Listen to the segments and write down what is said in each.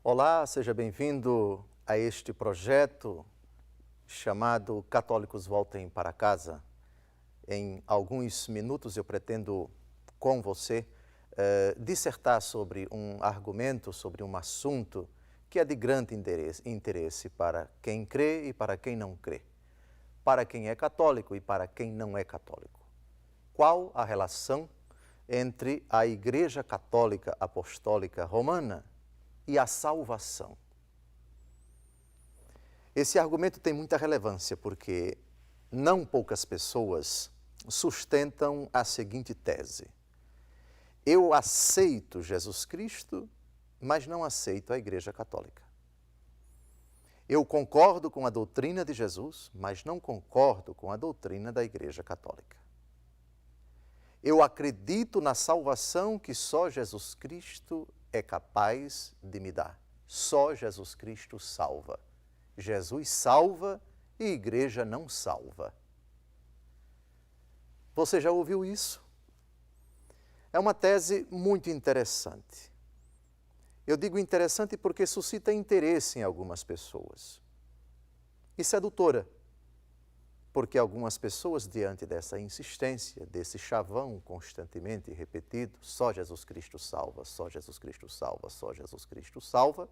Olá, seja bem-vindo a este projeto chamado Católicos Voltem para Casa. Em alguns minutos eu pretendo, com você, dissertar sobre um argumento, sobre um assunto que é de grande interesse para quem crê e para quem não crê, para quem é católico e para quem não é católico. Qual a relação entre a Igreja Católica Apostólica Romana e a salvação? Esse argumento tem muita relevância porque não poucas pessoas sustentam a seguinte tese: eu aceito Jesus Cristo, mas não aceito a Igreja Católica. Eu concordo com a doutrina de Jesus, mas não concordo com a doutrina da Igreja Católica. Eu acredito na salvação que só Jesus Cristo é capaz de me dar. Só Jesus Cristo salva. Jesus salva e a Igreja não salva. Você já ouviu isso? É uma tese muito interessante. Eu digo interessante porque suscita interesse em algumas pessoas. E sedutora, porque algumas pessoas, diante dessa insistência, desse chavão constantemente repetido, só Jesus Cristo salva, só Jesus Cristo salva, só Jesus Cristo salva,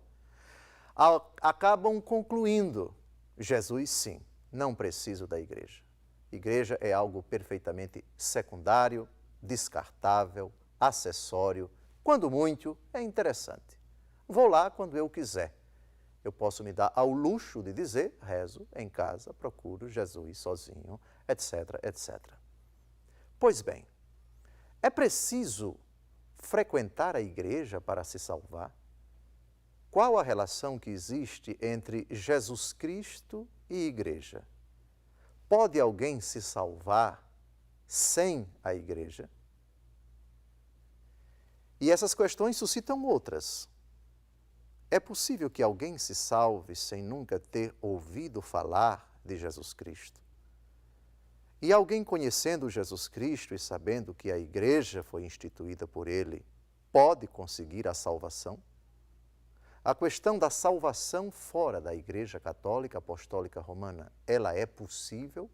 acabam concluindo: Jesus sim, não preciso da igreja. Igreja é algo perfeitamente secundário, descartável, acessório, quando muito é interessante. Vou lá quando eu quiser. Eu posso me dar ao luxo de dizer, rezo em casa, procuro Jesus sozinho, etc, etc. Pois bem, é preciso frequentar a igreja para se salvar? Qual a relação que existe entre Jesus Cristo e igreja? Pode alguém se salvar sem a igreja? E essas questões suscitam outras. É possível que alguém se salve sem nunca ter ouvido falar de Jesus Cristo? E alguém conhecendo Jesus Cristo e sabendo que a igreja foi instituída por ele, pode conseguir a salvação? A questão da salvação fora da Igreja Católica Apostólica Romana, ela é possível?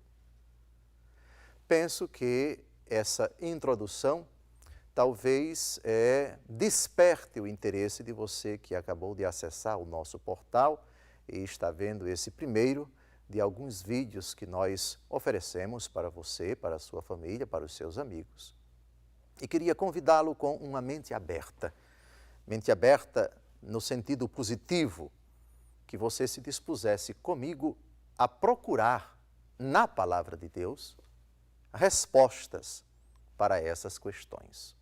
Penso que essa introdução talvez desperte o interesse de você que acabou de acessar o nosso portal e está vendo esse primeiro de alguns vídeos que nós oferecemos para você, para a sua família, para os seus amigos. E queria convidá-lo com uma mente aberta no sentido positivo, que você se dispusesse comigo a procurar na Palavra de Deus respostas para essas questões.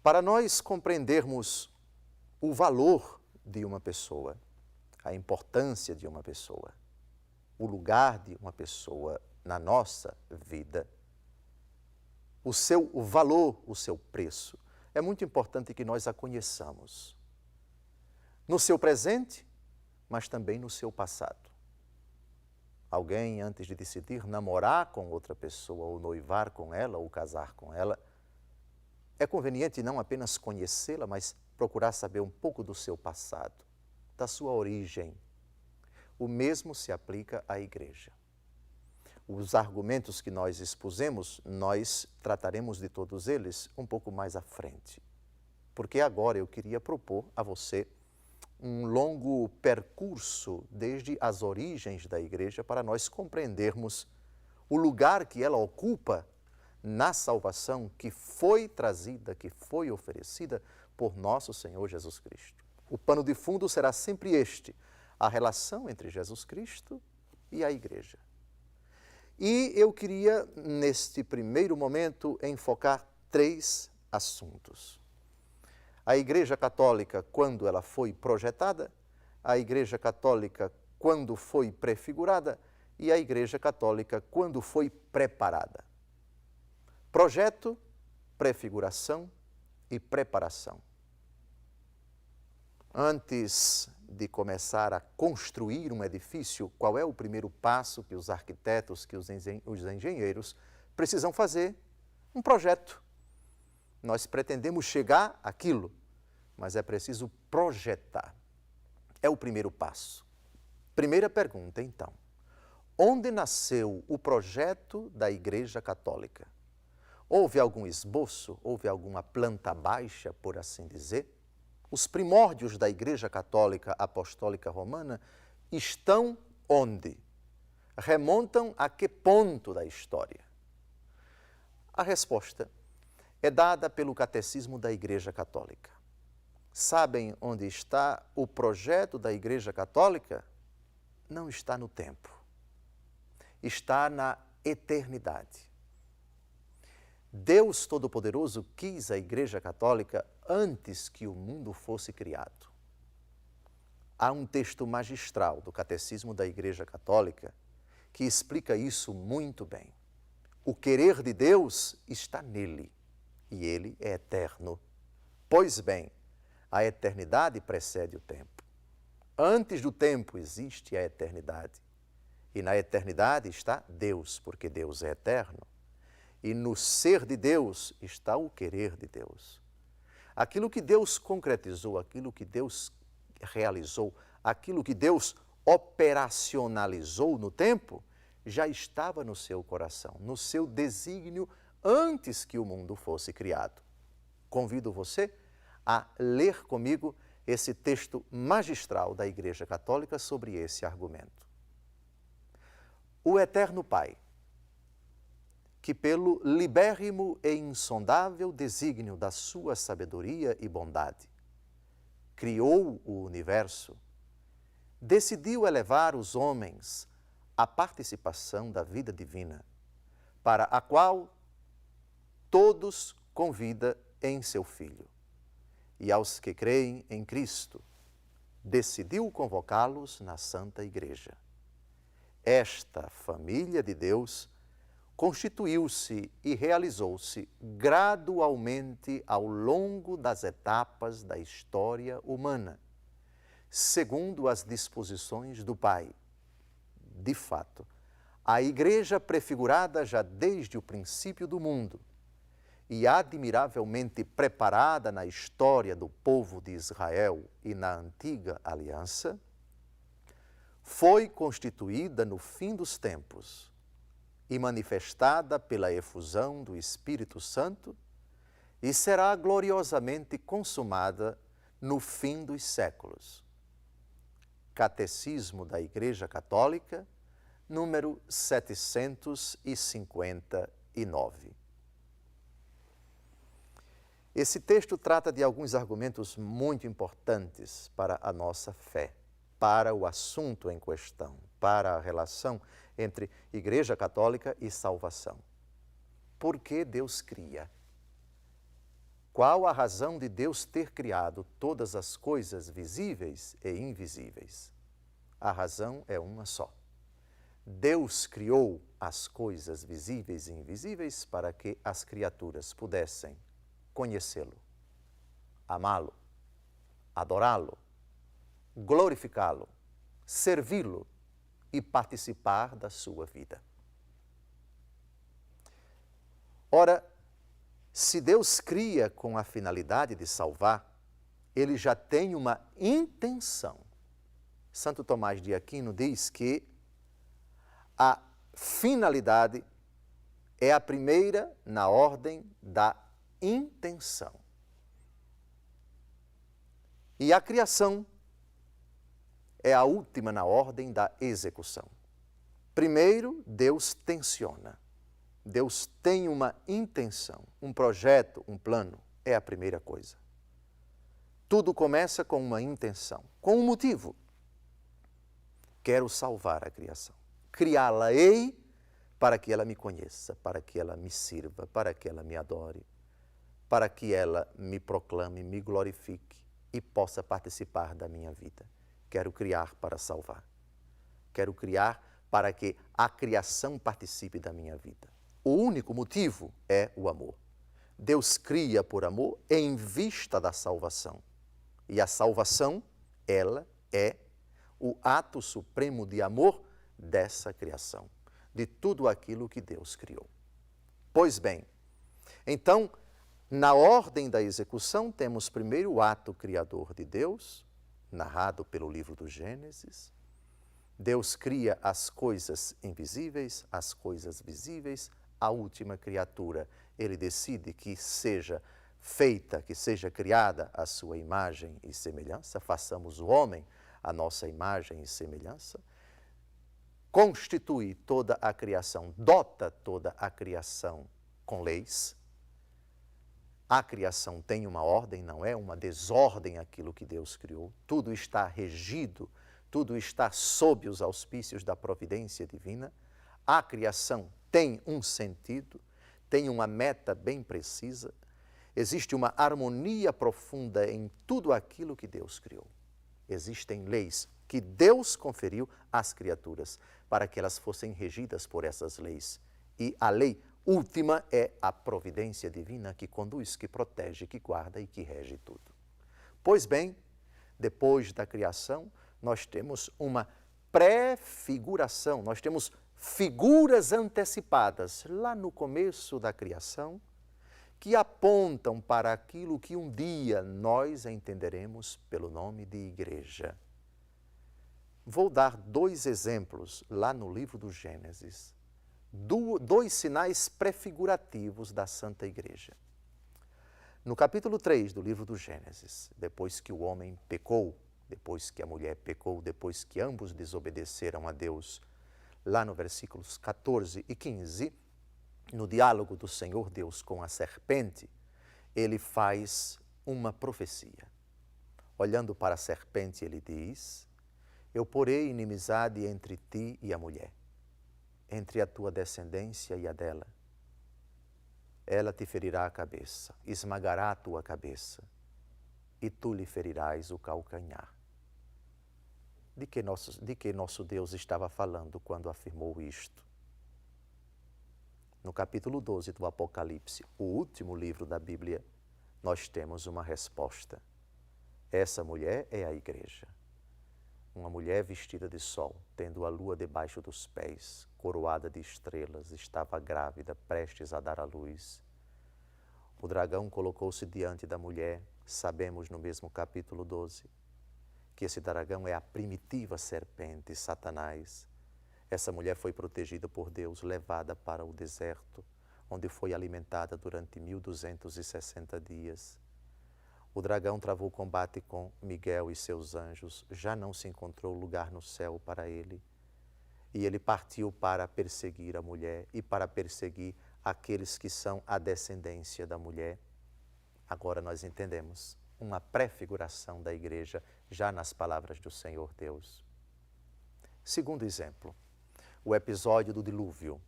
Para nós compreendermos o valor de uma pessoa, a importância de uma pessoa, o lugar de uma pessoa na nossa vida, o seu valor, o seu preço, é muito importante que nós a conheçamos. No seu presente, mas também no seu passado. Alguém, antes de decidir namorar com outra pessoa, ou noivar com ela, ou casar com ela, é conveniente não apenas conhecê-la, mas procurar saber um pouco do seu passado, da sua origem. O mesmo se aplica à igreja. Os argumentos que nós expusemos, nós trataremos de todos eles um pouco mais à frente. Porque agora eu queria propor a você um longo percurso desde as origens da igreja para nós compreendermos o lugar que ela ocupa na salvação que foi trazida, que foi oferecida por nosso Senhor Jesus Cristo. O pano de fundo será sempre este: a relação entre Jesus Cristo e a igreja. E eu queria, neste primeiro momento, enfocar 3 assuntos. A Igreja Católica, quando ela foi projetada, a Igreja Católica, quando foi prefigurada, e a Igreja Católica, quando foi preparada. Projeto, prefiguração e preparação. Antes de começar a construir um edifício, qual é o primeiro passo que os arquitetos, que os engenheiros precisam fazer? Um projeto. Nós pretendemos chegar àquilo. mas é preciso projetar. É o primeiro passo. Primeira pergunta, então. Onde nasceu o projeto da Igreja Católica? Houve algum esboço? Houve alguma planta baixa, por assim dizer? Os primórdios da Igreja Católica Apostólica Romana estão onde? Remontam a que ponto da história? A resposta é dada pelo Catecismo da Igreja Católica. Sabem onde está o projeto da Igreja Católica? Não está no tempo. Está na eternidade. Deus Todo-Poderoso quis a Igreja Católica antes que o mundo fosse criado. Há um texto magistral do Catecismo da Igreja Católica que explica isso muito bem. O querer de Deus está nele e ele é eterno. Pois bem, a eternidade precede o tempo. Antes do tempo existe a eternidade. E na eternidade está Deus, porque Deus é eterno. E no ser de Deus está o querer de Deus. Aquilo que Deus concretizou, aquilo que Deus realizou, aquilo que Deus operacionalizou no tempo, já estava no seu coração, no seu desígnio, antes que o mundo fosse criado. Convido você a ler comigo esse texto magistral da Igreja Católica sobre esse argumento. O Eterno Pai, que pelo libérrimo e insondável desígnio da sua sabedoria e bondade, criou o universo, decidiu elevar os homens à participação da vida divina, para a qual todos convida em seu Filho. E aos que creem em Cristo, decidiu convocá-los na Santa Igreja. Esta família de Deus constituiu-se e realizou-se gradualmente ao longo das etapas da história humana, segundo as disposições do Pai. De fato, a Igreja prefigurada já desde o princípio do mundo e admiravelmente preparada na história do povo de Israel e na antiga aliança, foi constituída no fim dos tempos e manifestada pela efusão do Espírito Santo e será gloriosamente consumada no fim dos séculos. Catecismo da Igreja Católica, número 759. Esse texto trata de alguns argumentos muito importantes para a nossa fé, para o assunto em questão, para a relação entre Igreja Católica e salvação. Por que Deus cria? Qual a razão de Deus ter criado todas as coisas visíveis e invisíveis? A razão é uma só. Deus criou as coisas visíveis e invisíveis para que as criaturas pudessem conhecê-lo, amá-lo, adorá-lo, glorificá-lo, servi-lo e participar da sua vida. Ora, se Deus cria com a finalidade de salvar, Ele já tem uma intenção. Santo Tomás de Aquino diz que a finalidade é a primeira na ordem da intenção. E a criação é a última na ordem da execução. Primeiro, Deus tenciona. Deus tem uma intenção, um projeto, um plano. É a primeira coisa. Tudo começa com uma intenção, com um motivo. Quero salvar a criação. Criá-la-ei para que ela me conheça, para que ela me sirva, para que ela me adore, para que ela me proclame, me glorifique e possa participar da minha vida. Quero criar para salvar. Quero criar para que a criação participe da minha vida. O único motivo é o amor. Deus cria por amor em vista da salvação. E a salvação, ela é o ato supremo de amor dessa criação, de tudo aquilo que Deus criou. Pois bem, então, Na ordem da execução, temos primeiro o ato criador de Deus, narrado pelo livro do Gênesis. Deus cria as coisas invisíveis, as coisas visíveis, a última criatura. Ele decide que seja feita, que seja criada a sua imagem e semelhança, façamos o homem a nossa imagem e semelhança, constitui toda a criação, dota toda a criação com leis. A criação tem uma ordem, não é uma desordem aquilo que Deus criou. Tudo está regido, tudo está sob os auspícios da providência divina. A criação tem um sentido, tem uma meta bem precisa. Existe uma harmonia profunda em tudo aquilo que Deus criou. Existem leis que Deus conferiu às criaturas para que elas fossem regidas por essas leis. E a lei última é a providência divina que conduz, que protege, que guarda e que rege tudo. Pois bem, depois da criação, nós temos uma prefiguração, nós temos figuras antecipadas lá no começo da criação que apontam para aquilo que um dia nós entenderemos pelo nome de igreja. Vou dar 2 exemplos lá no livro do Gênesis. 2 sinais prefigurativos da Santa Igreja. No capítulo 3 do livro do Gênesis, depois que o homem pecou, depois que a mulher pecou, depois que ambos desobedeceram a Deus, lá no versículos 14 e 15, no diálogo do Senhor Deus com a serpente, ele faz uma profecia. Olhando para a serpente, ele diz: eu porei inimizade entre ti e a mulher, entre a tua descendência e a dela. Ela te ferirá a cabeça, esmagará a tua cabeça, e tu lhe ferirás o calcanhar. De que nosso Deus estava falando quando afirmou isto? No capítulo 12 do Apocalipse, o último livro da Bíblia, nós temos uma resposta. Essa mulher é a igreja. Uma mulher vestida de sol, tendo a lua debaixo dos pés, coroada de estrelas, estava grávida, prestes a dar à luz. O dragão colocou-se diante da mulher, sabemos no mesmo capítulo 12, que esse dragão é a primitiva serpente, Satanás. Essa mulher foi protegida por Deus, levada para o deserto, onde foi alimentada durante 1260 dias. O dragão travou combate com Miguel e seus anjos, já não se encontrou lugar no céu para ele. E ele partiu para perseguir a mulher e para perseguir aqueles que são a descendência da mulher. Agora nós entendemos uma prefiguração da igreja já nas palavras do Senhor Deus. Segundo exemplo, o episódio do dilúvio.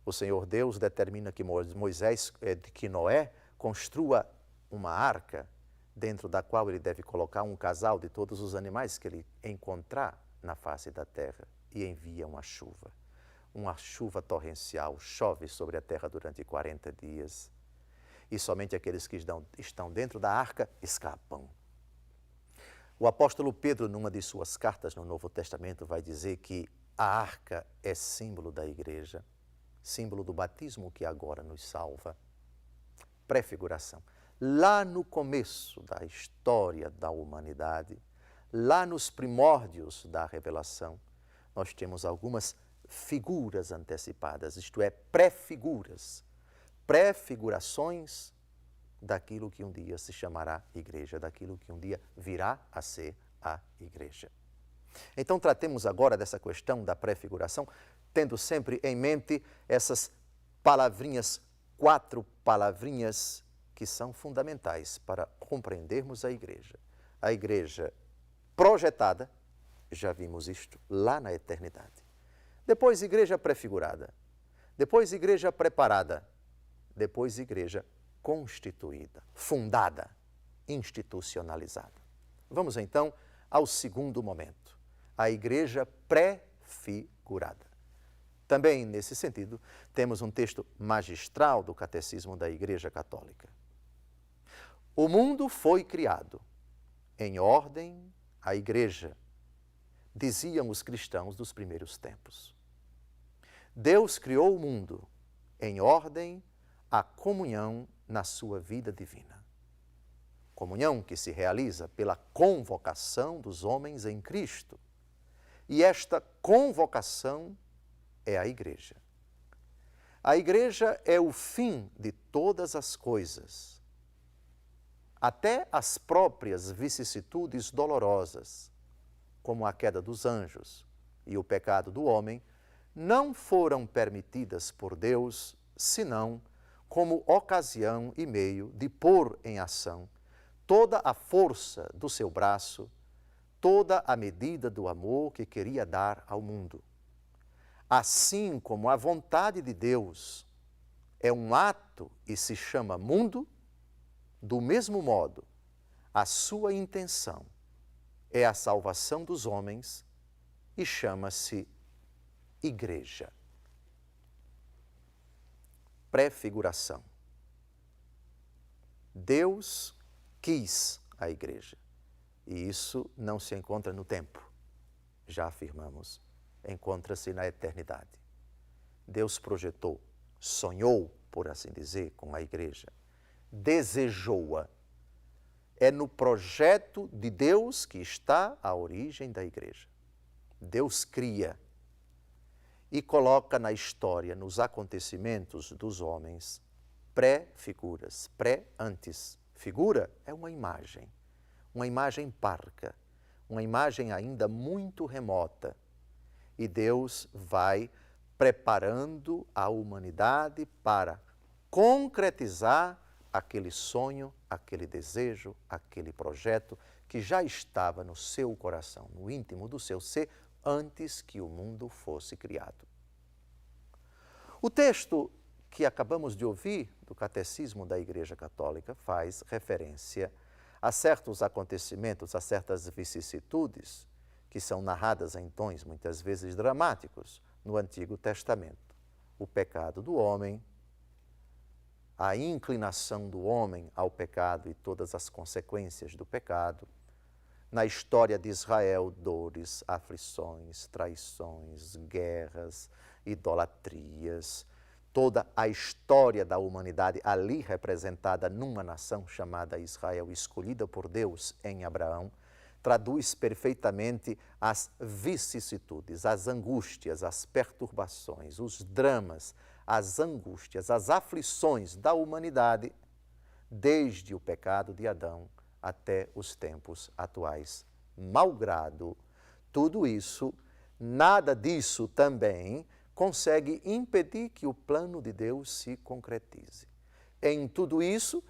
O Senhor Deus determina que que Noé construa uma arca dentro da qual ele deve colocar um casal de todos os animais que ele encontrar na face da terra, e envia uma chuva torrencial, chove sobre a terra durante 40 dias, e somente aqueles que estão dentro da arca escapam. O apóstolo Pedro, numa de suas cartas no Novo Testamento, vai dizer que a arca é símbolo da igreja, símbolo do batismo que agora nos salva. Prefiguração. Lá no começo da história da humanidade, lá nos primórdios da revelação, nós temos algumas figuras antecipadas, isto é, prefiguras, prefigurações daquilo que um dia se chamará igreja, daquilo que um dia virá a ser a igreja. Então, tratemos agora dessa questão da prefiguração, tendo sempre em mente essas palavrinhas, 4 palavrinhas que são fundamentais para compreendermos a igreja. A igreja projetada, já vimos isto lá na eternidade. Depois, igreja prefigurada. Depois, igreja preparada. Depois, igreja constituída, fundada, institucionalizada. Vamos então ao segundo momento, a igreja prefigurada. Também, nesse sentido, temos um texto magistral do Catecismo da Igreja Católica. O mundo foi criado em ordem à igreja, diziam os cristãos dos primeiros tempos. Deus criou o mundo em ordem a comunhão na sua vida divina. Comunhão que se realiza pela convocação dos homens em Cristo. E esta convocação é a Igreja. A Igreja é o fim de todas as coisas. Até as próprias vicissitudes dolorosas, como a queda dos anjos e o pecado do homem, não foram permitidas por Deus, senão como ocasião e meio de pôr em ação toda a força do seu braço, toda a medida do amor que queria dar ao mundo. Assim como a vontade de Deus é um ato e se chama mundo, do mesmo modo, a sua intenção é a salvação dos homens e chama-se Igreja. Prefiguração. Deus quis a Igreja, e isso não se encontra no tempo, já afirmamos, encontra-se na eternidade. Deus projetou, sonhou, por assim dizer, com a Igreja, desejou-a. É no projeto de Deus que está a origem da Igreja. Deus cria e coloca na história, nos acontecimentos dos homens, pré-figuras, pré-antes. Figura é uma imagem parca, uma imagem ainda muito remota. E Deus vai preparando a humanidade para concretizar aquele sonho, aquele desejo, aquele projeto que já estava no seu coração, no íntimo do seu ser, antes que o mundo fosse criado. O texto que acabamos de ouvir do Catecismo da Igreja Católica faz referência a certos acontecimentos, a certas vicissitudes que são narradas em tons muitas vezes dramáticos no Antigo Testamento. O pecado do homem, a inclinação do homem ao pecado e todas as consequências do pecado. Na história de Israel, dores, aflições, traições, guerras, idolatrias, toda a história da humanidade ali representada numa nação chamada Israel, escolhida por Deus em Abraão, traduz perfeitamente as vicissitudes, as angústias, as perturbações, os dramas, as angústias, as aflições da humanidade, desde o pecado de Adão até os tempos atuais. Malgrado tudo isso, nada disso também consegue impedir que o plano de Deus se concretize. Em tudo isso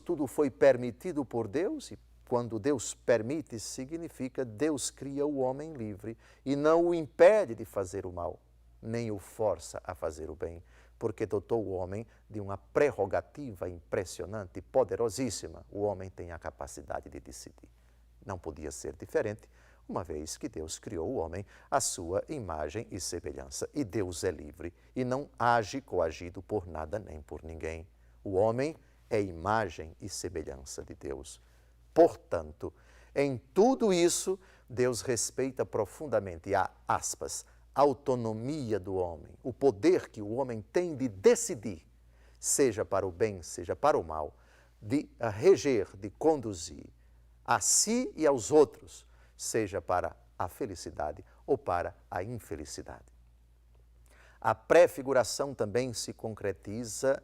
tudo foi permitido por Deus, e quando Deus permite, significa Deus cria o homem livre e não o impede de fazer o mal, nem o força a fazer o bem, porque dotou o homem de uma prerrogativa impressionante e poderosíssima. O homem tem a capacidade de decidir. Não podia ser diferente, uma vez que Deus criou o homem à sua imagem e semelhança. E Deus é livre e não age coagido por nada nem por ninguém. O homem é imagem e semelhança de Deus. Portanto, em tudo isso, Deus respeita profundamente a, aspas, autonomia do homem, o poder que o homem tem de decidir, seja para o bem, seja para o mal, de reger, de conduzir a si e aos outros, seja para a felicidade ou para a infelicidade. A prefiguração também se concretiza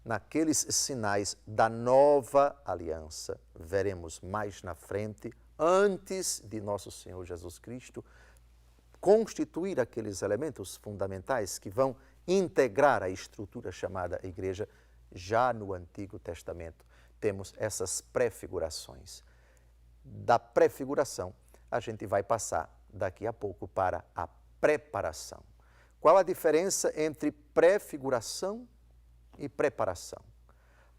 naqueles sinais da nova aliança. Veremos mais na frente, antes de nosso Senhor Jesus Cristo constituir aqueles elementos fundamentais que vão integrar a estrutura chamada Igreja. Já no Antigo Testamento temos essas prefigurações. Da prefiguração, a gente vai passar daqui a pouco para a preparação. Qual a diferença entre prefiguração e preparação?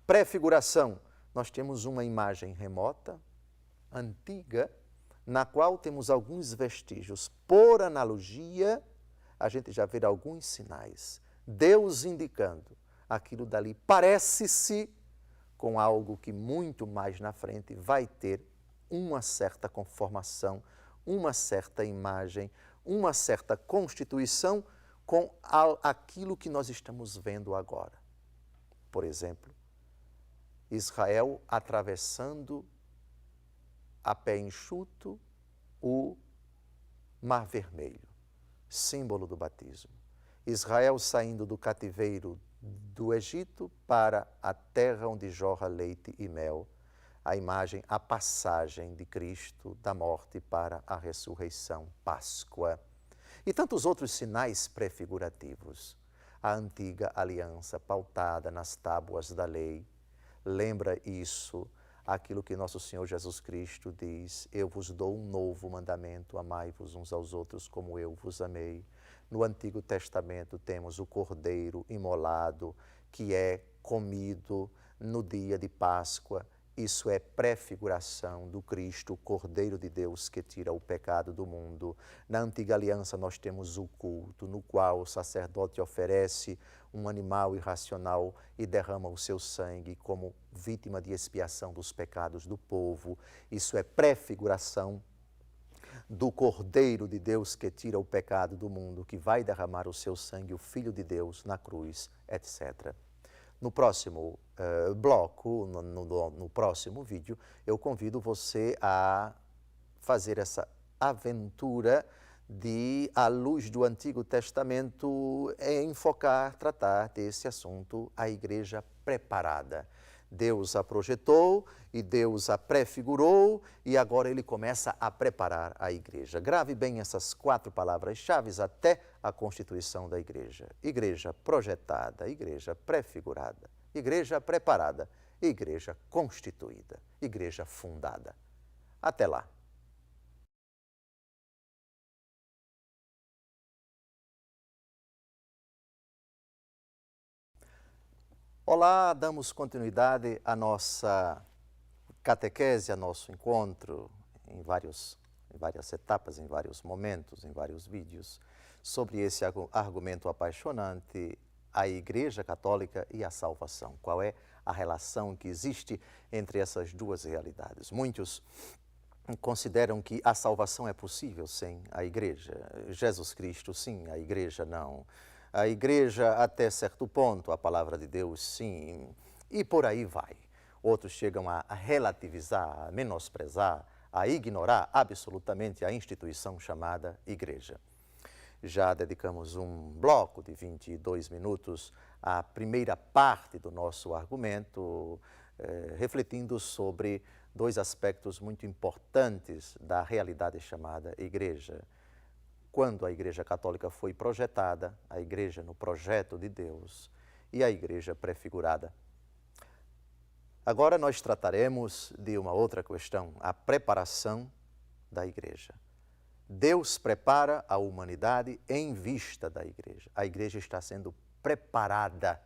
Prefiguração, nós temos uma imagem remota, antiga, na qual temos alguns vestígios. Por analogia, a gente já vê alguns sinais. Deus indicando aquilo dali parece-se com algo que muito mais na frente vai ter uma certa conformação, uma certa imagem, uma certa constituição com aquilo que nós estamos vendo agora. por exemplo, Israel atravessando a pé enxuto o Mar Vermelho, símbolo do batismo. Israel saindo do cativeiro do Egito para a terra onde jorra leite e mel, a imagem, a passagem de Cristo da morte para a ressurreição, Páscoa. E tantos outros sinais prefigurativos. A antiga aliança pautada nas tábuas da lei. Lembra isso, aquilo que nosso Senhor Jesus Cristo diz: eu vos dou um novo mandamento, amai-vos uns aos outros como eu vos amei. No Antigo Testamento temos o cordeiro imolado, que é comido no dia de Páscoa. Isso é prefiguração do Cristo, o Cordeiro de Deus que tira o pecado do mundo. Na Antiga Aliança nós temos o culto, no qual o sacerdote oferece um animal irracional e derrama o seu sangue como vítima de expiação dos pecados do povo. Isso é prefiguração do Cordeiro de Deus que tira o pecado do mundo, que vai derramar o seu sangue, o Filho de Deus, na cruz, etc. No próximo bloco, no próximo vídeo, eu convido você a fazer essa aventura de, à luz do Antigo Testamento, enfocar, tratar desse assunto, a igreja preparada. Deus a projetou e Deus a prefigurou e agora Ele começa a preparar a igreja. Grave bem essas 4 palavras-chave até a constituição da igreja. Igreja projetada, igreja prefigurada, igreja preparada, igreja constituída, igreja fundada. Até lá. Olá, damos continuidade à nossa catequese, ao nosso encontro em várias etapas, em vários momentos, em vários vídeos, sobre esse argumento apaixonante, a Igreja Católica e a salvação. Qual é a relação que existe entre essas duas realidades? Muitos consideram que a salvação é possível sem a Igreja. Jesus Cristo, sim, a Igreja não. A igreja até certo ponto, a palavra de Deus sim, e por aí vai. Outros chegam a relativizar, a menosprezar, a ignorar absolutamente a instituição chamada igreja. Já dedicamos um bloco de 22 minutos à primeira parte do nosso argumento, refletindo sobre 2 aspectos muito importantes da realidade chamada igreja. Quando a Igreja Católica foi projetada, a Igreja no projeto de Deus e a Igreja prefigurada. Agora nós trataremos de uma outra questão, a preparação da Igreja. Deus prepara a humanidade em vista da Igreja. A Igreja está sendo preparada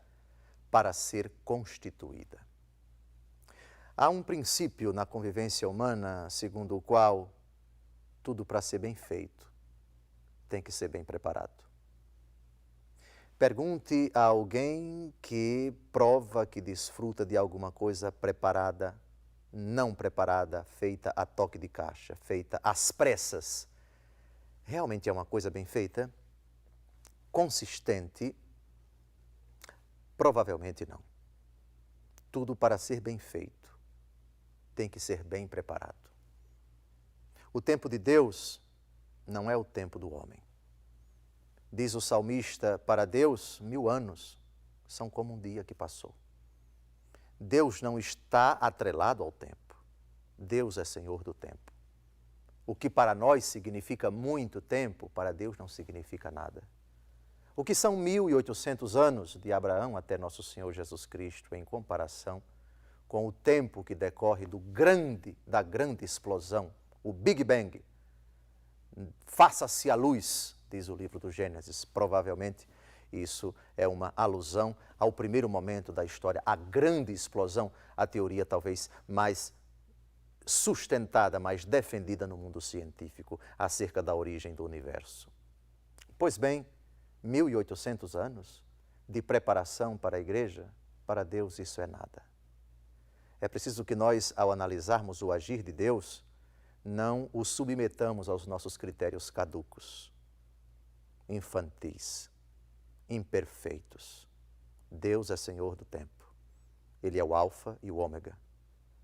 para ser constituída. Há um princípio na convivência humana segundo o qual tudo para ser bem feito tem que ser bem preparado. Pergunte a alguém que prova que desfruta de alguma coisa preparada, não preparada, feita a toque de caixa, feita às pressas. Realmente é uma coisa bem feita? Consistente? Provavelmente não. Tudo para ser bem feito tem que ser bem preparado. O tempo de Deus não é o tempo do homem. Diz o salmista, para Deus 1000 anos são como um dia que passou. Deus não está atrelado ao tempo. Deus é Senhor do tempo. O que para nós significa muito tempo, para Deus não significa nada. O que são 1800 anos de Abraão até nosso Senhor Jesus Cristo em comparação com o tempo que decorre da grande explosão, o Big Bang. Faça-se a luz, diz o livro do Gênesis. Provavelmente isso é uma alusão ao primeiro momento da história, a grande explosão, a teoria talvez mais sustentada, mais defendida no mundo científico acerca da origem do universo. Pois bem, 1800 anos de preparação para a igreja, para Deus isso é nada. É preciso que nós, ao analisarmos o agir de Deus, não o submetamos aos nossos critérios caducos, infantis, imperfeitos. Deus é Senhor do tempo. Ele é o alfa e o ômega,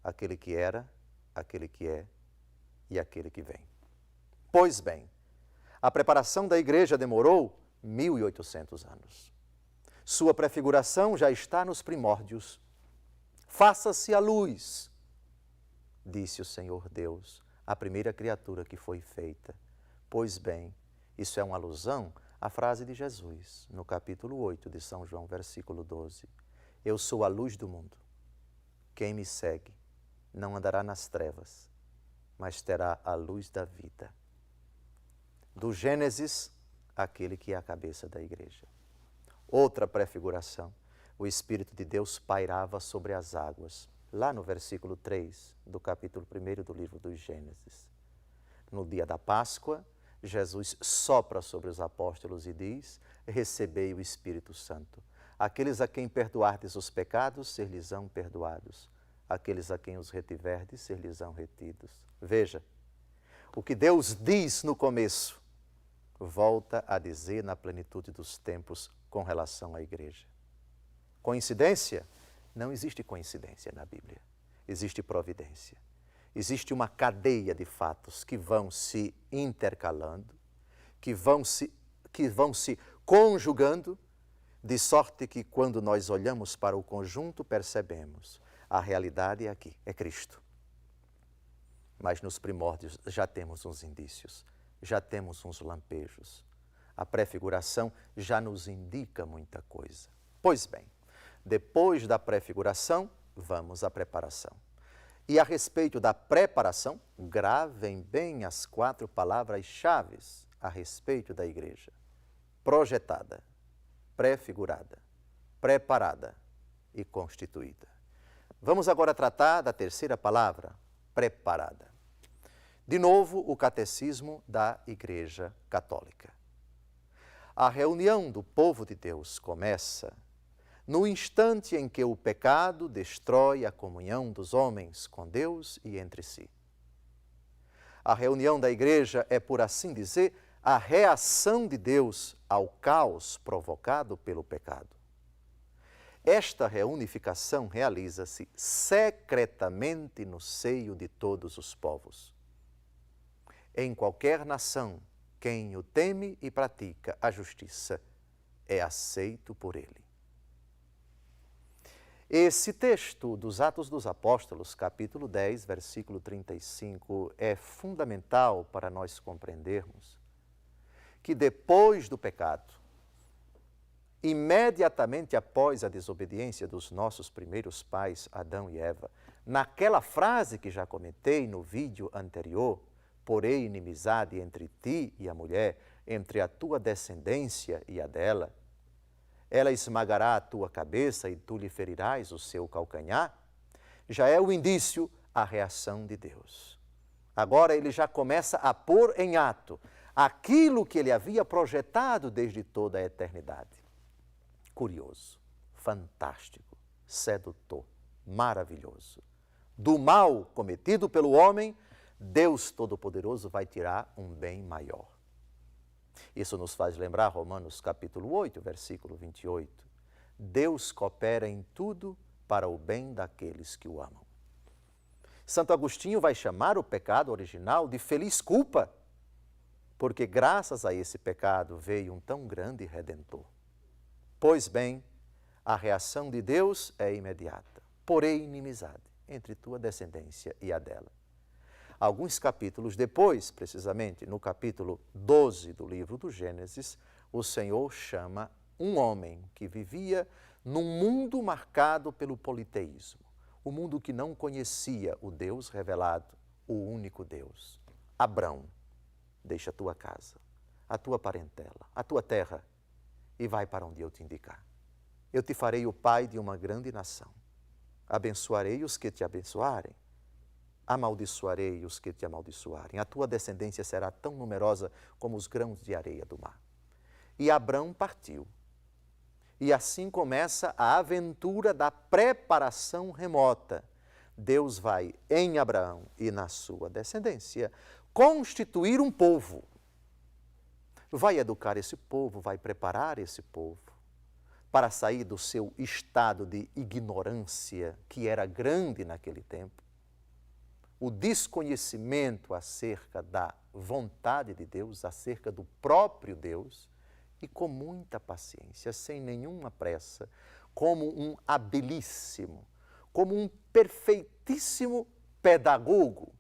aquele que era, aquele que é e aquele que vem. Pois bem, a preparação da igreja demorou 1800 anos. Sua prefiguração já está nos primórdios. Faça-se a luz, disse o Senhor Deus, a primeira criatura que foi feita. Pois bem, isso é uma alusão à frase de Jesus, no capítulo 8 de São João, versículo 12. Eu sou a luz do mundo. Quem me segue não andará nas trevas, mas terá a luz da vida. Do Gênesis, aquele que é a cabeça da igreja. Outra prefiguração, o Espírito de Deus pairava sobre as águas, lá no versículo 3 do capítulo 1 do livro dos Gênesis. No dia da Páscoa, Jesus sopra sobre os apóstolos e diz, recebei o Espírito Santo. Aqueles a quem perdoardes os pecados, ser-lhes-ão perdoados. Aqueles a quem os retiverdes, ser-lhes-ão retidos. Veja, o que Deus diz no começo, volta a dizer na plenitude dos tempos com relação à igreja. Coincidência? Não existe coincidência na Bíblia. Existe providência. Existe uma cadeia de fatos que vão se intercalando, que vão se conjugando, de sorte que quando nós olhamos para o conjunto, percebemos a realidade é aqui, é Cristo. Mas nos primórdios já temos uns indícios, já temos uns lampejos. A prefiguração já nos indica muita coisa. Pois bem, depois da prefiguração, vamos à preparação. E a respeito da preparação, gravem bem as 4 palavras-chave a respeito da igreja. Projetada, prefigurada, preparada e constituída. Vamos agora tratar da terceira palavra, preparada. De novo, o catecismo da Igreja Católica. A reunião do povo de Deus começa no instante em que o pecado destrói a comunhão dos homens com Deus e entre si. A reunião da igreja é, por assim dizer, a reação de Deus ao caos provocado pelo pecado. Esta reunificação realiza-se secretamente no seio de todos os povos. Em qualquer nação, quem o teme e pratica a justiça é aceito por ele. Esse texto dos Atos dos Apóstolos, capítulo 10, versículo 35, é fundamental para nós compreendermos que depois do pecado, imediatamente após a desobediência dos nossos primeiros pais, Adão e Eva, naquela frase que já comentei no vídeo anterior, porém inimizade entre ti e a mulher, entre a tua descendência e a dela, ela esmagará a tua cabeça e tu lhe ferirás o seu calcanhar, já é o indício, a reação de Deus. Agora ele já começa a pôr em ato aquilo que ele havia projetado desde toda a eternidade. Curioso, fantástico, sedutor, maravilhoso. Do mal cometido pelo homem, Deus Todo-Poderoso vai tirar um bem maior. Isso nos faz lembrar Romanos capítulo 8, versículo 28. Deus coopera em tudo para o bem daqueles que o amam. Santo Agostinho vai chamar o pecado original de feliz culpa, porque graças a esse pecado veio um tão grande Redentor. Pois bem, a reação de Deus é imediata, porém inimizade entre tua descendência e a dela. Alguns capítulos depois, precisamente no capítulo 12 do livro do Gênesis, o Senhor chama um homem que vivia num mundo marcado pelo politeísmo, o mundo que não conhecia o Deus revelado, o único Deus. Abrão, deixa a tua casa, a tua parentela, a tua terra e vai para onde eu te indicar. Eu te farei o pai de uma grande nação. Abençoarei os que te abençoarem. Amaldiçoarei os que te amaldiçoarem. A tua descendência será tão numerosa como os grãos de areia do mar. E Abrão partiu. E assim começa a aventura da preparação remota. Deus vai em Abraão e na sua descendência constituir um povo. Vai educar esse povo, vai preparar esse povo. para sair do seu estado de ignorância, que era grande naquele tempo, o desconhecimento acerca da vontade de Deus, acerca do próprio Deus, e com muita paciência, sem nenhuma pressa, como um habilíssimo, como um perfeitíssimo pedagogo.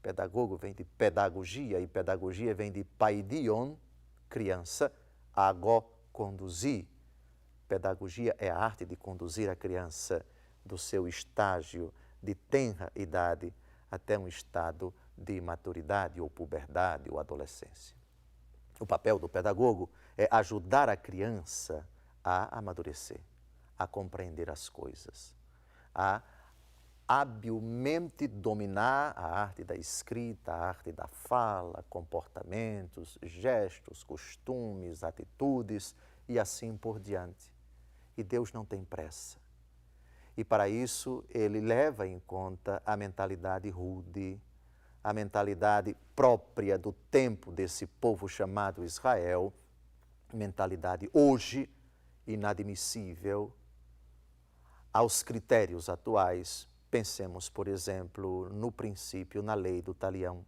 Pedagogo vem de pedagogia, e pedagogia vem de paidion, criança, agó, conduzir. Pedagogia é a arte de conduzir a criança do seu estágio de tenra idade até um estado de maturidade ou puberdade ou adolescência. O papel do pedagogo é ajudar a criança a amadurecer, a compreender as coisas, a habilmente dominar a arte da escrita, a arte da fala, comportamentos, gestos, costumes, atitudes e assim por diante. E Deus não tem pressa. E para isso Ele leva em conta a mentalidade rude, a mentalidade própria do tempo desse povo chamado Israel, mentalidade hoje inadmissível aos critérios atuais. Pensemos, por exemplo, no princípio, na lei do talião,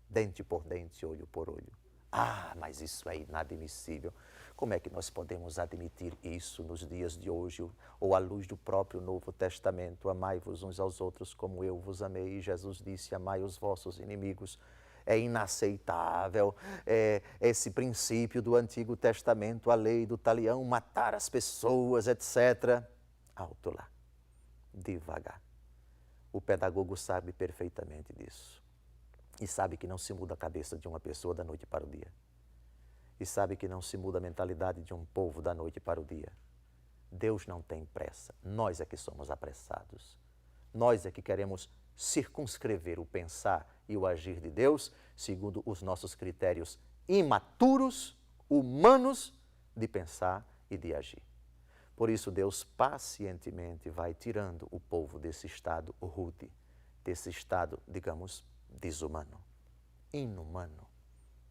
dente por dente, olho por olho. Ah, mas isso é inadmissível. Como é que nós podemos admitir isso nos dias de hoje, ou à luz do próprio Novo Testamento? Amai-vos uns aos outros como eu vos amei. E Jesus disse, amai os vossos inimigos. É inaceitável esse princípio do Antigo Testamento, a lei do talião, matar as pessoas, etc. Alto lá, devagar. O pedagogo sabe perfeitamente disso. E sabe que não se muda a cabeça de uma pessoa da noite para o dia. E sabe que não se muda a mentalidade de um povo da noite para o dia. Deus não tem pressa. Nós é que somos apressados. Nós é que queremos circunscrever o pensar e o agir de Deus segundo os nossos critérios imaturos, humanos, de pensar e de agir. Por isso, Deus pacientemente vai tirando o povo desse estado rude, desse estado, digamos, desumano, inumano,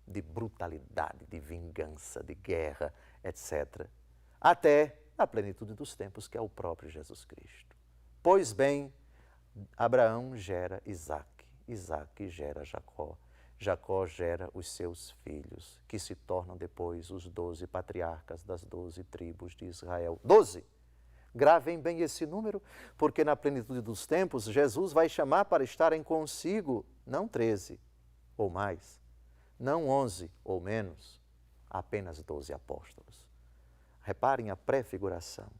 de brutalidade, de vingança, de guerra, etc., até a plenitude dos tempos, que é o próprio Jesus Cristo. Pois bem, Abraão gera Isaque, Isaque gera Jacó, Jacó gera os seus filhos, que se tornam depois os 12 patriarcas das 12 tribos de Israel. 12! Gravem bem esse número, porque na plenitude dos tempos, Jesus vai chamar para estarem consigo, não 13 ou mais, não 11 ou menos, apenas 12 apóstolos. Reparem a prefiguração.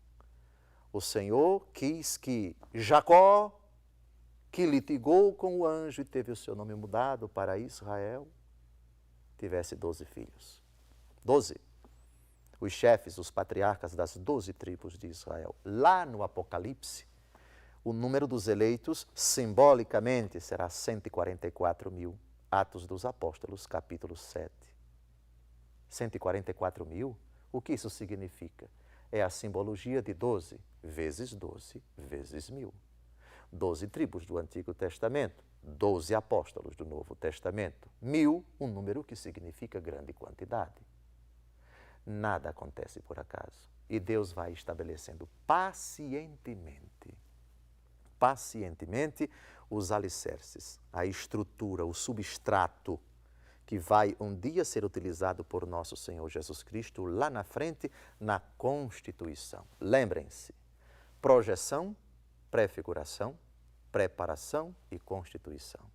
O Senhor quis que Jacó, que litigou com o anjo e teve o seu nome mudado para Israel, tivesse 12 filhos. 12. Os chefes, os patriarcas das 12 tribos de Israel. Lá no Apocalipse, o número dos eleitos, simbolicamente, será 144 mil. Atos dos Apóstolos, capítulo 7. 144 mil? O que isso significa? É a simbologia de 12 vezes 12 vezes 1000. 12 tribos do Antigo Testamento, 12 apóstolos do Novo Testamento. 1000, um número que significa grande quantidade. Nada acontece por acaso. E Deus vai estabelecendo pacientemente os alicerces, a estrutura, o substrato que vai um dia ser utilizado por nosso Senhor Jesus Cristo lá na frente, na Constituição. Lembrem-se, projeção, prefiguração, preparação e Constituição.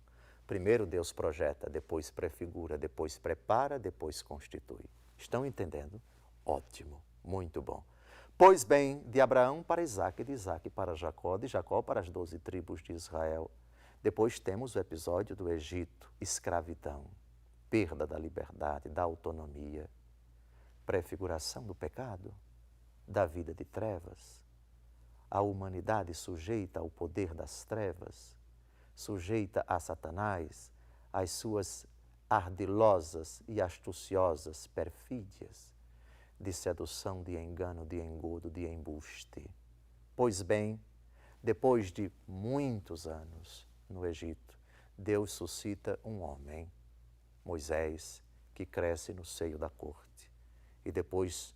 Primeiro Deus projeta, depois prefigura, depois prepara, depois constitui. Estão entendendo? Ótimo, muito bom. Pois bem, de Abraão para Isaque, de Isaque para Jacó, de Jacó para as 12 tribos de Israel. Depois temos o episódio do Egito, escravidão, perda da liberdade, da autonomia, prefiguração do pecado, da vida de trevas, a humanidade sujeita ao poder das trevas, sujeita a Satanás, às suas ardilosas e astuciosas perfídias, de sedução, de engano, de engodo, de embuste. Pois bem, depois de muitos anos no Egito, Deus suscita um homem, Moisés, que cresce no seio da corte. E depois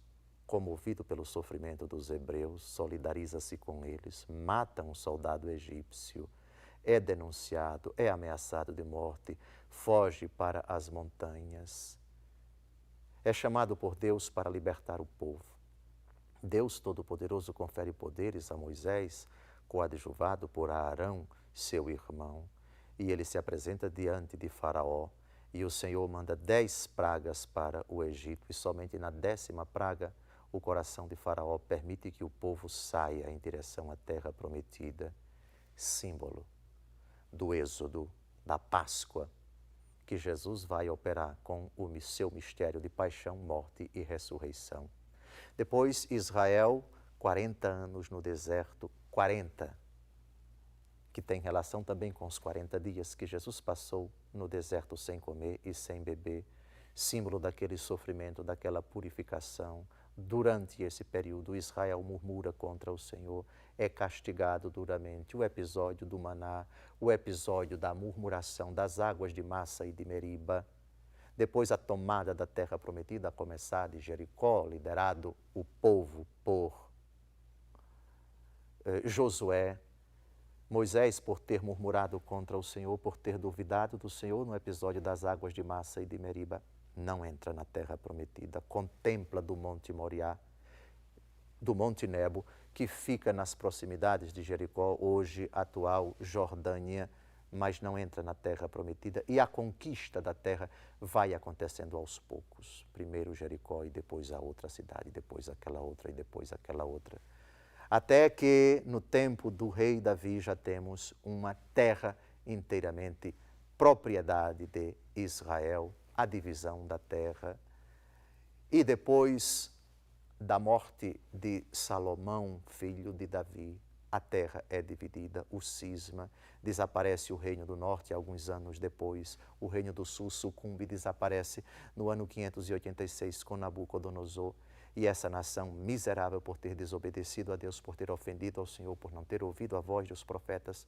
comovido pelo sofrimento dos hebreus, solidariza-se com eles, mata um soldado egípcio, é denunciado, é ameaçado de morte, foge para as montanhas. É chamado por Deus para libertar o povo. Deus Todo-Poderoso confere poderes a Moisés, coadjuvado por Arão, seu irmão, e ele se apresenta diante de Faraó, e o Senhor manda 10 pragas para o Egito, e somente na 10ª praga o coração de Faraó permite que o povo saia em direção à terra prometida, símbolo do êxodo, da Páscoa, que Jesus vai operar com o seu mistério de paixão, morte e ressurreição. Depois, Israel, 40 anos no deserto, 40, que tem relação também com os 40 dias que Jesus passou no deserto sem comer e sem beber, símbolo daquele sofrimento, daquela purificação. Durante esse período, Israel murmura contra o Senhor, é castigado duramente. O episódio do maná, o episódio da murmuração das águas de Massa e de Meriba. Depois a tomada da terra prometida, a começar de Jericó, liderado o povo por Josué. Moisés, por ter murmurado contra o Senhor, por ter duvidado do Senhor no episódio das águas de Massa e de Meriba, não entra na terra prometida, contempla do Monte Moriá, do Monte Nebo, que fica nas proximidades de Jericó, hoje atual Jordânia, mas não entra na terra prometida, e a conquista da terra vai acontecendo aos poucos. Primeiro Jericó e depois a outra cidade, depois aquela outra e depois aquela outra. Até que no tempo do rei Davi já temos uma terra inteiramente propriedade de Israel, a divisão da terra. E depois da morte de Salomão, filho de Davi, a terra é dividida, o cisma, desaparece o reino do norte alguns anos depois, o reino do sul sucumbe e desaparece no ano 586 com Nabucodonosor. E essa nação miserável por ter desobedecido a Deus, por ter ofendido ao Senhor, por não ter ouvido a voz dos profetas,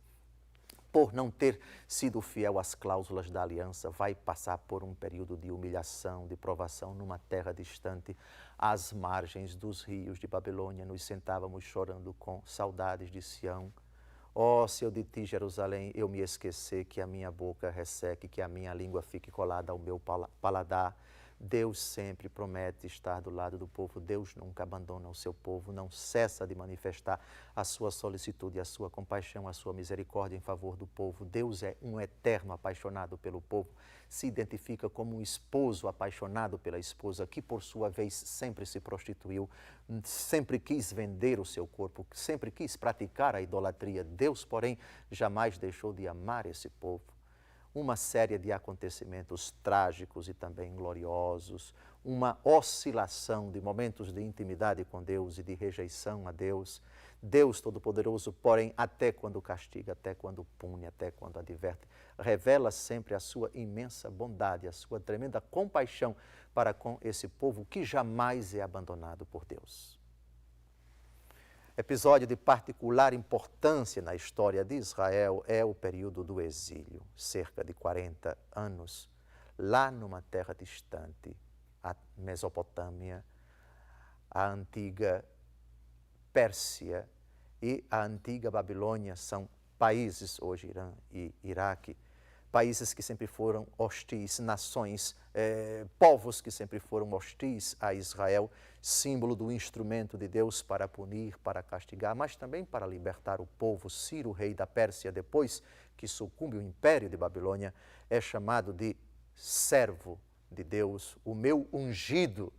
por não ter sido fiel às cláusulas da aliança, vai passar por um período de humilhação, de provação numa terra distante, às margens dos rios de Babilônia. Nos sentávamos chorando com saudades de Sião. Ó, se eu de ti, Jerusalém, eu me esquecer, que a minha boca resseque, que a minha língua fique colada ao meu paladar. Deus sempre promete estar do lado do povo. Deus nunca abandona o seu povo, não cessa de manifestar a sua solicitude, a sua compaixão, a sua misericórdia em favor do povo. Deus é um eterno apaixonado pelo povo, se identifica como um esposo apaixonado pela esposa, que por sua vez sempre se prostituiu, sempre quis vender o seu corpo, sempre quis praticar a idolatria. Deus, porém, jamais deixou de amar esse povo. Uma série de acontecimentos trágicos e também gloriosos, uma oscilação de momentos de intimidade com Deus e de rejeição a Deus. Deus Todo-Poderoso, porém, até quando castiga, até quando pune, até quando adverte, revela sempre a sua imensa bondade, a sua tremenda compaixão para com esse povo que jamais é abandonado por Deus. Episódio de particular importância na história de Israel é o período do exílio, cerca de 40 anos, lá numa terra distante, a Mesopotâmia, a antiga Pérsia e a antiga Babilônia são países, hoje Irã e Iraque, países que sempre foram hostis, nações, povos que sempre foram hostis a Israel, símbolo do instrumento de Deus para punir, para castigar, mas também para libertar o povo. Ciro, rei da Pérsia, depois que sucumbe o império de Babilônia, é chamado de servo de Deus, o meu ungido.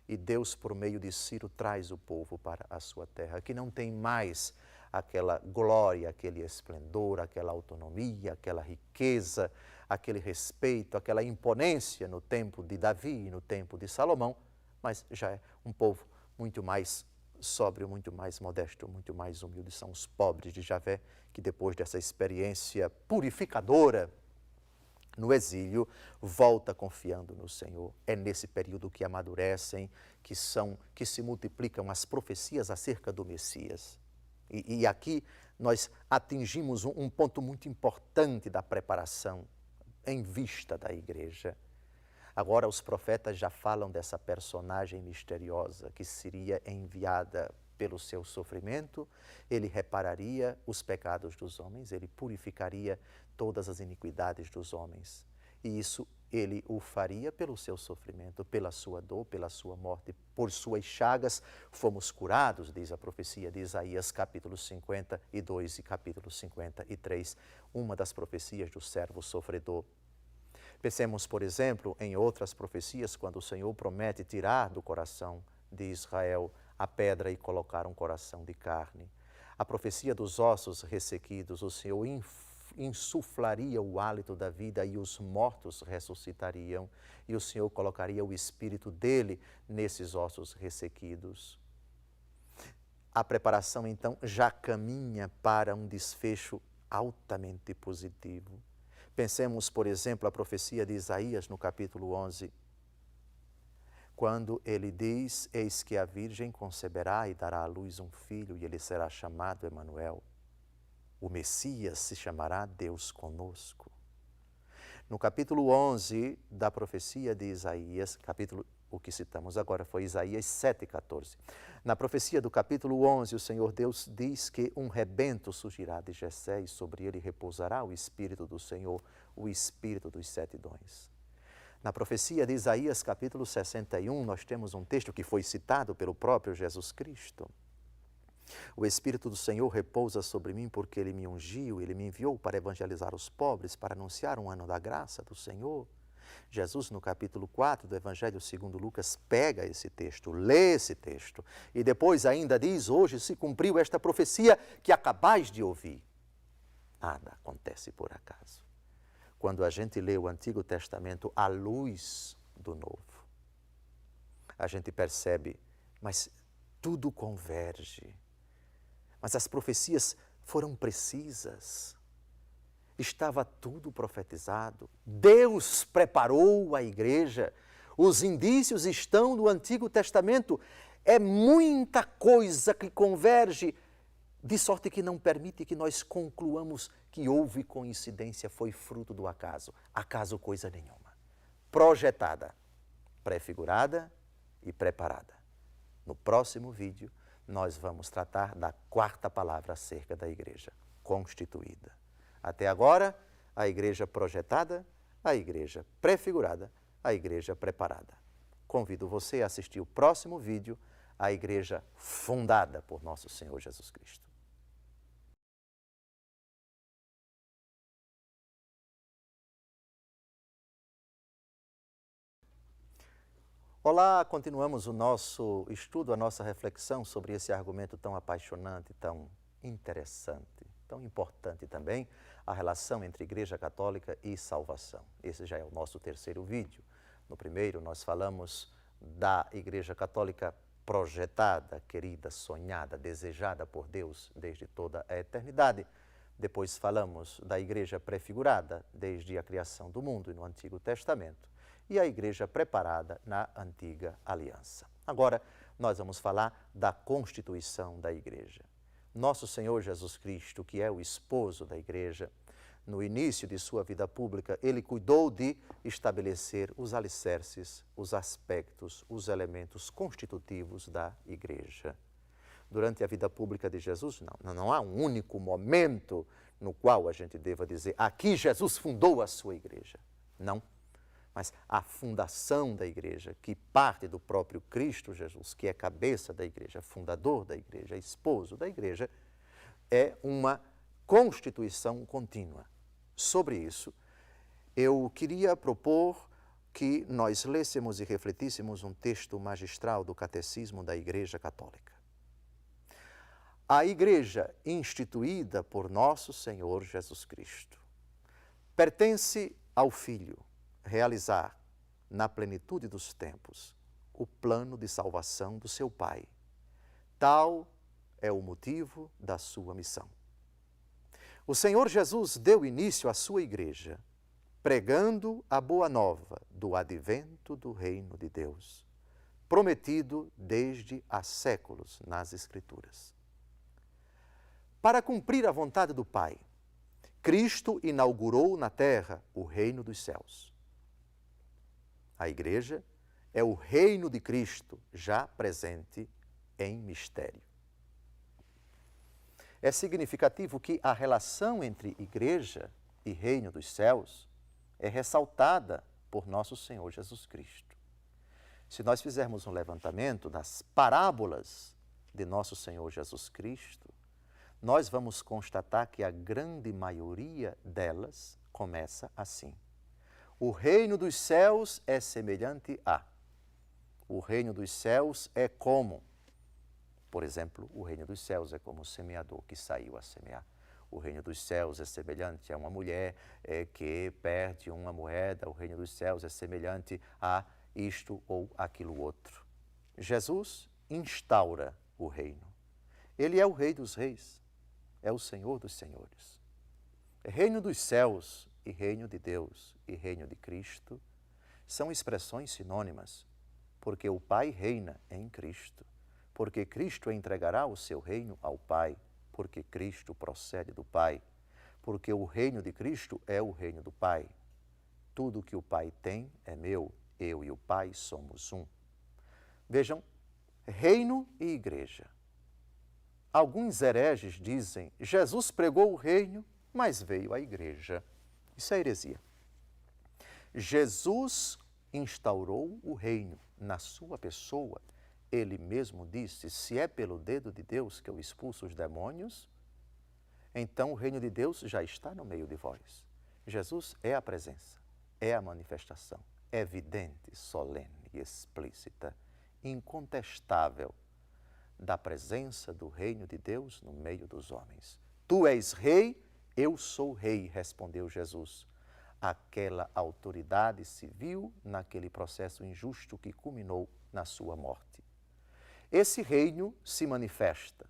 E Deus, por meio de Ciro, traz o povo para a sua terra, que não tem mais aquela glória, aquele esplendor, aquela autonomia, aquela riqueza, aquele respeito, aquela imponência no tempo de Davi e no tempo de Salomão, mas já é um povo muito mais sóbrio, muito mais modesto, muito mais humilde. São os pobres de Javé que, depois dessa experiência purificadora no exílio, volta confiando no Senhor. É nesse período que amadurecem, que se multiplicam as profecias acerca do Messias. E aqui nós atingimos um ponto muito importante da preparação em vista da igreja. Agora os profetas já falam dessa personagem misteriosa que seria enviada pelo seu sofrimento, ele repararia os pecados dos homens, ele purificaria todas as iniquidades dos homens. E isso ele o faria pelo seu sofrimento, pela sua dor, pela sua morte. Por suas chagas fomos curados, diz a profecia de Isaías, capítulo 52 e capítulo 53, uma das profecias do servo sofredor. Pensemos, por exemplo, em outras profecias, quando o Senhor promete tirar do coração de Israel a pedra e colocar um coração de carne. A profecia dos ossos ressequidos, o Senhor insuflaria o hálito da vida e os mortos ressuscitariam, e o Senhor colocaria o Espírito dele nesses ossos ressequidos. A preparação, então, já caminha para um desfecho altamente positivo. Pensemos, por exemplo, a profecia de Isaías no capítulo 11, quando ele diz, eis que a Virgem conceberá e dará à luz um filho, e ele será chamado Emanuel. O Messias se chamará Deus conosco. No capítulo 11 da profecia de Isaías, o que citamos agora foi Isaías 7,14. Na profecia do capítulo 11, o Senhor Deus diz que um rebento surgirá de Jessé e sobre ele repousará o Espírito do Senhor, o Espírito dos 7 dons. Na profecia de Isaías, capítulo 61, nós temos um texto que foi citado pelo próprio Jesus Cristo. O Espírito do Senhor repousa sobre mim porque Ele me ungiu, Ele me enviou para evangelizar os pobres, para anunciar um ano da graça do Senhor. Jesus, no capítulo 4 do Evangelho segundo Lucas, pega esse texto, lê esse texto e depois ainda diz, hoje se cumpriu esta profecia que acabais de ouvir. Nada acontece por acaso. Quando a gente lê o Antigo Testamento à luz do Novo, a gente percebe, mas tudo converge. Mas as profecias foram precisas. Estava tudo profetizado. Deus preparou a igreja. Os indícios estão no Antigo Testamento. É muita coisa que converge, de sorte que não permite que nós concluamos que houve coincidência, foi fruto do acaso. Acaso coisa nenhuma. Projetada, prefigurada e preparada. No próximo vídeo, nós vamos tratar da quarta palavra acerca da igreja, constituída. Até agora, a igreja projetada, a igreja prefigurada, a igreja preparada. Convido você a assistir o próximo vídeo, a igreja fundada por nosso Senhor Jesus Cristo. Olá, continuamos o nosso estudo, a nossa reflexão sobre esse argumento tão apaixonante, tão interessante, tão importante também, a relação entre Igreja Católica e salvação. Esse já é o nosso terceiro vídeo. No primeiro, nós falamos da Igreja Católica projetada, querida, sonhada, desejada por Deus desde toda a eternidade. Depois falamos da Igreja prefigurada desde a criação do mundo e no Antigo Testamento. E a igreja preparada na Antiga Aliança. Agora, nós vamos falar da constituição da igreja. Nosso Senhor Jesus Cristo, que é o esposo da igreja, no início de sua vida pública, ele cuidou de estabelecer os alicerces, os aspectos, os elementos constitutivos da igreja. Durante a vida pública de Jesus, não há um único momento no qual a gente deva dizer, aqui Jesus fundou a sua igreja. Não. Mas a fundação da igreja, que parte do próprio Cristo Jesus, que é cabeça da igreja, fundador da igreja, esposo da igreja, é uma constituição contínua. Sobre isso, eu queria propor que nós lêssemos e refletíssemos um texto magistral do Catecismo da Igreja Católica. A igreja instituída por nosso Senhor Jesus Cristo pertence ao Filho, realizar, na plenitude dos tempos, o plano de salvação do seu Pai. Tal é o motivo da sua missão. O Senhor Jesus deu início à sua igreja, pregando a boa nova do advento do reino de Deus, prometido desde há séculos nas Escrituras. Para cumprir a vontade do Pai, Cristo inaugurou na terra o reino dos céus. a igreja, é o reino de Cristo já presente em mistério. É significativo que a relação entre igreja e reino dos céus é ressaltada por nosso Senhor Jesus Cristo. Se nós fizermos um levantamento das parábolas de nosso Senhor Jesus Cristo, nós vamos constatar que a grande maioria delas começa assim. O reino dos céus é semelhante a. O reino dos céus é como. Por exemplo, o reino dos céus é como o semeador que saiu a semear. O reino dos céus é semelhante a uma mulher que perde uma moeda. O reino dos céus é semelhante a isto ou aquilo outro. Jesus instaura o reino. Ele é o Rei dos Reis, é o Senhor dos Senhores. Reino dos céus e reino de Deus e reino de Cristo são expressões sinônimas, porque o Pai reina em Cristo, porque Cristo entregará o seu reino ao Pai, porque Cristo procede do Pai, porque o reino de Cristo é o reino do Pai. Tudo que o Pai tem é meu, eu e o Pai somos um. Vejam, reino e igreja. Alguns hereges dizem, Jesus pregou o reino, mas veio a igreja. Isso é heresia. Jesus instaurou o reino na sua pessoa. Ele mesmo disse, se é pelo dedo de Deus que eu expulso os demônios, então o reino de Deus já está no meio de vós. Jesus é a presença, é a manifestação, evidente, solene e explícita, incontestável, da presença do reino de Deus no meio dos homens. Tu és rei, eu sou rei, respondeu Jesus. Aquela autoridade civil naquele processo injusto que culminou na sua morte. Esse reino se manifesta,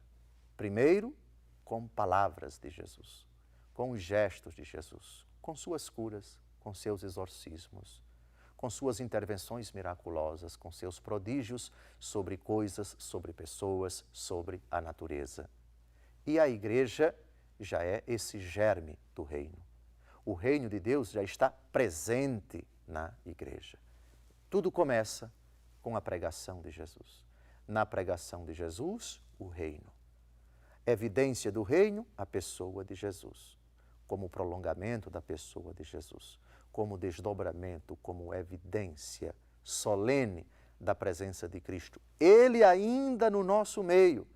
primeiro, com palavras de Jesus, com os gestos de Jesus, com suas curas, com seus exorcismos, com suas intervenções miraculosas, com seus prodígios sobre coisas, sobre pessoas, sobre a natureza. E a igreja já é esse germe do reino. O reino de Deus já está presente na igreja. Tudo começa com a pregação de Jesus. Na pregação de Jesus, o reino. Evidência do reino, a pessoa de Jesus, como prolongamento da pessoa de Jesus, como desdobramento, como evidência solene da presença de Cristo. Ele ainda no nosso meio.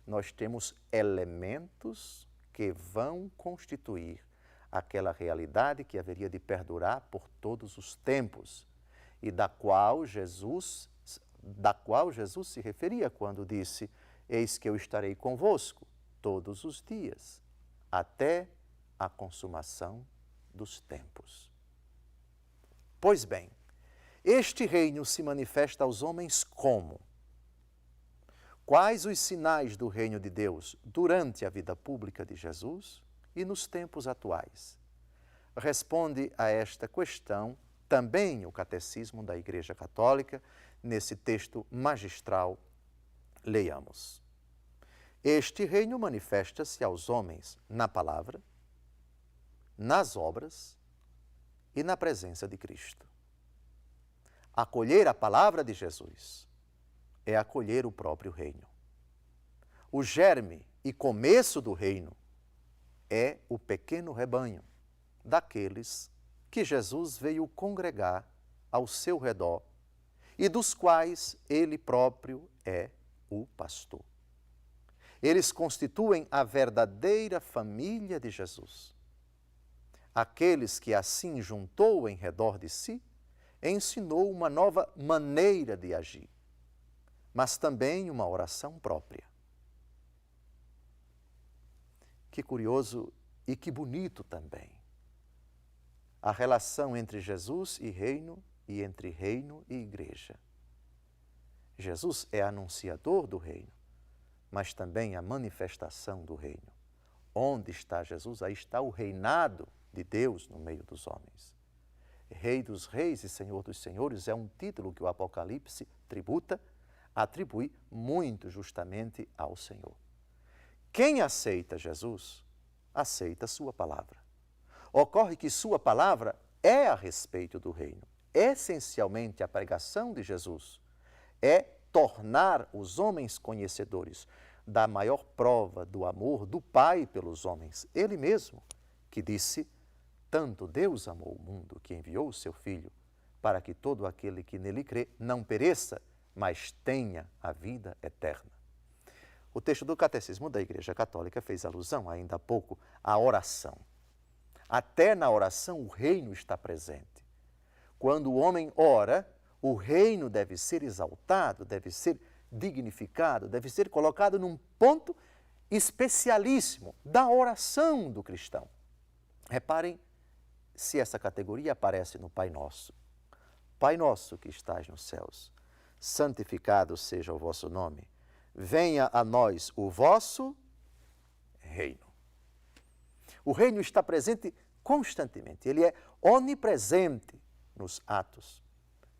Nós temos elementos que vão constituir aquela realidade que haveria de perdurar por todos os tempos e da qual Jesus se referia quando disse, eis que eu estarei convosco todos os dias, até a consumação dos tempos. Pois bem, este reino se manifesta aos homens como? Quais os sinais do reino de Deus durante a vida pública de Jesus e nos tempos atuais? Responde a esta questão também o Catecismo da Igreja Católica, nesse texto magistral. Leiamos. Este reino manifesta-se aos homens na palavra, nas obras e na presença de Cristo. Acolher a palavra de Jesus é acolher o próprio reino. O germe e começo do reino é o pequeno rebanho daqueles que Jesus veio congregar ao seu redor e dos quais ele próprio é o pastor. Eles constituem a verdadeira família de Jesus. Aqueles que assim juntou em redor de si, ensinou uma nova maneira de agir, mas também uma oração própria. Que curioso e que bonito também. A relação entre Jesus e reino e entre reino e igreja. Jesus é anunciador do reino, mas também a manifestação do reino. Onde está Jesus? Aí está o reinado de Deus no meio dos homens. Rei dos reis e Senhor dos senhores é um título que o Apocalipse atribui muito justamente ao Senhor. Quem aceita Jesus, aceita sua palavra. Ocorre que sua palavra é a respeito do reino, essencialmente a pregação de Jesus é tornar os homens conhecedores da maior prova do amor do Pai pelos homens. Ele mesmo que disse: tanto Deus amou o mundo que enviou o seu Filho, para que todo aquele que nele crê não pereça, mas tenha a vida eterna. O texto do Catecismo da Igreja Católica fez alusão, ainda há pouco, à oração. Até na oração o reino está presente. Quando o homem ora, o reino deve ser exaltado, deve ser dignificado, deve ser colocado num ponto especialíssimo da oração do cristão. Reparem se essa categoria aparece no Pai Nosso. Pai nosso que estás nos céus, santificado seja o vosso nome. Venha a nós o vosso reino. O reino está presente constantemente. Ele é onipresente nos atos,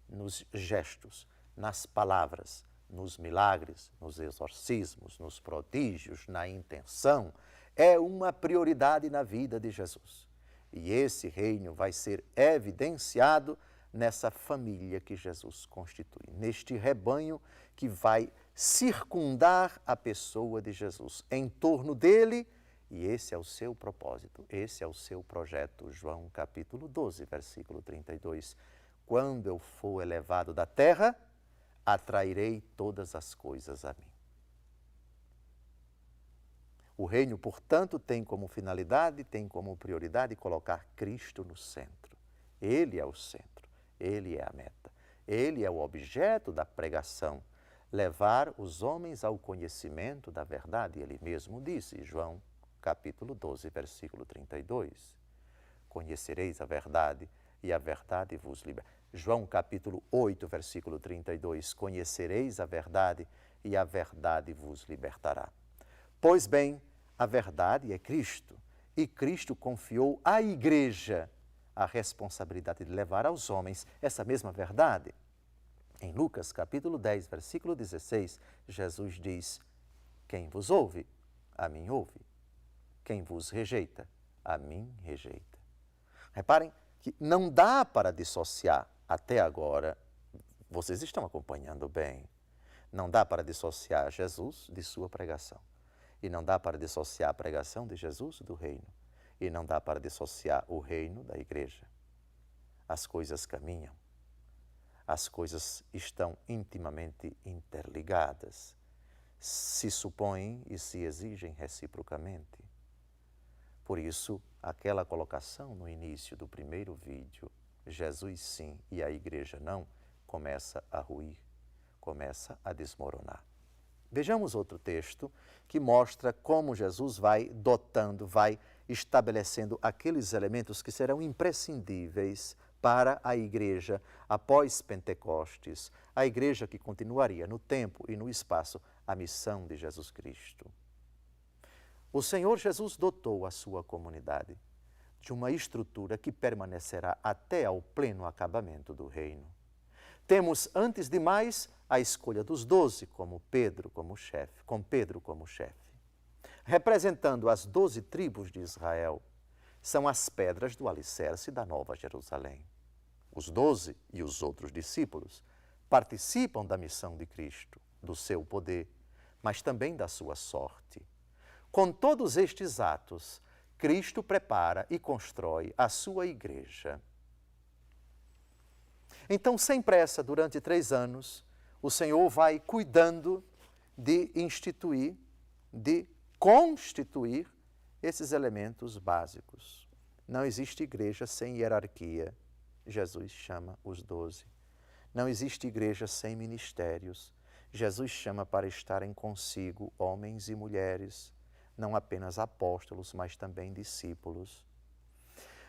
nos gestos, nas palavras, nos milagres, nos exorcismos, nos prodígios, na intenção. É uma prioridade na vida de Jesus. E esse reino vai ser evidenciado nessa família que Jesus constitui, neste rebanho que vai circundar a pessoa de Jesus, em torno dele, e esse é o seu propósito, esse é o seu projeto. João capítulo 12, versículo 32. Quando eu for elevado da terra, atrairei todas as coisas a mim. O reino, portanto, tem como finalidade, tem como prioridade colocar Cristo no centro. Ele é o centro, ele é a meta, ele é o objeto da pregação. Levar os homens ao conhecimento da verdade. Ele mesmo disse, João capítulo 12, versículo 32. Conhecereis a verdade e a verdade vos libertará. João capítulo 8, versículo 32. Conhecereis a verdade e a verdade vos libertará. Pois bem, a verdade é Cristo, e Cristo confiou à igreja a responsabilidade de levar aos homens essa mesma verdade. Em Lucas, capítulo 10, versículo 16, Jesus diz: quem vos ouve, a mim ouve. Quem vos rejeita, a mim rejeita. Reparem que não dá para dissociar até agora, vocês estão acompanhando bem, não dá para dissociar Jesus de sua pregação. E não dá para dissociar a pregação de Jesus do reino. E não dá para dissociar o reino da igreja. As coisas caminham. As coisas estão intimamente interligadas, se supõem e se exigem reciprocamente. Por isso, aquela colocação no início do primeiro vídeo, Jesus sim e a igreja não, começa a ruir, começa a desmoronar. Vejamos outro texto que mostra como Jesus vai dotando, vai estabelecendo aqueles elementos que serão imprescindíveis para a igreja após Pentecostes, a igreja que continuaria no tempo e no espaço a missão de Jesus Cristo. O Senhor Jesus dotou a sua comunidade de uma estrutura que permanecerá até ao pleno acabamento do reino. Temos, antes de mais, a escolha dos 12 com Pedro como chefe. Representando as 12 tribos de Israel, são as pedras do alicerce da Nova Jerusalém. Os 12 e os outros discípulos participam da missão de Cristo, do seu poder, mas também da sua sorte. Com todos estes atos, Cristo prepara e constrói a sua igreja. Então, sem pressa, durante 3 anos, o Senhor vai cuidando de instituir, de constituir esses elementos básicos. Não existe igreja sem hierarquia. Jesus chama os 12. Não existe igreja sem ministérios. Jesus chama para estarem consigo homens e mulheres, não apenas apóstolos, mas também discípulos.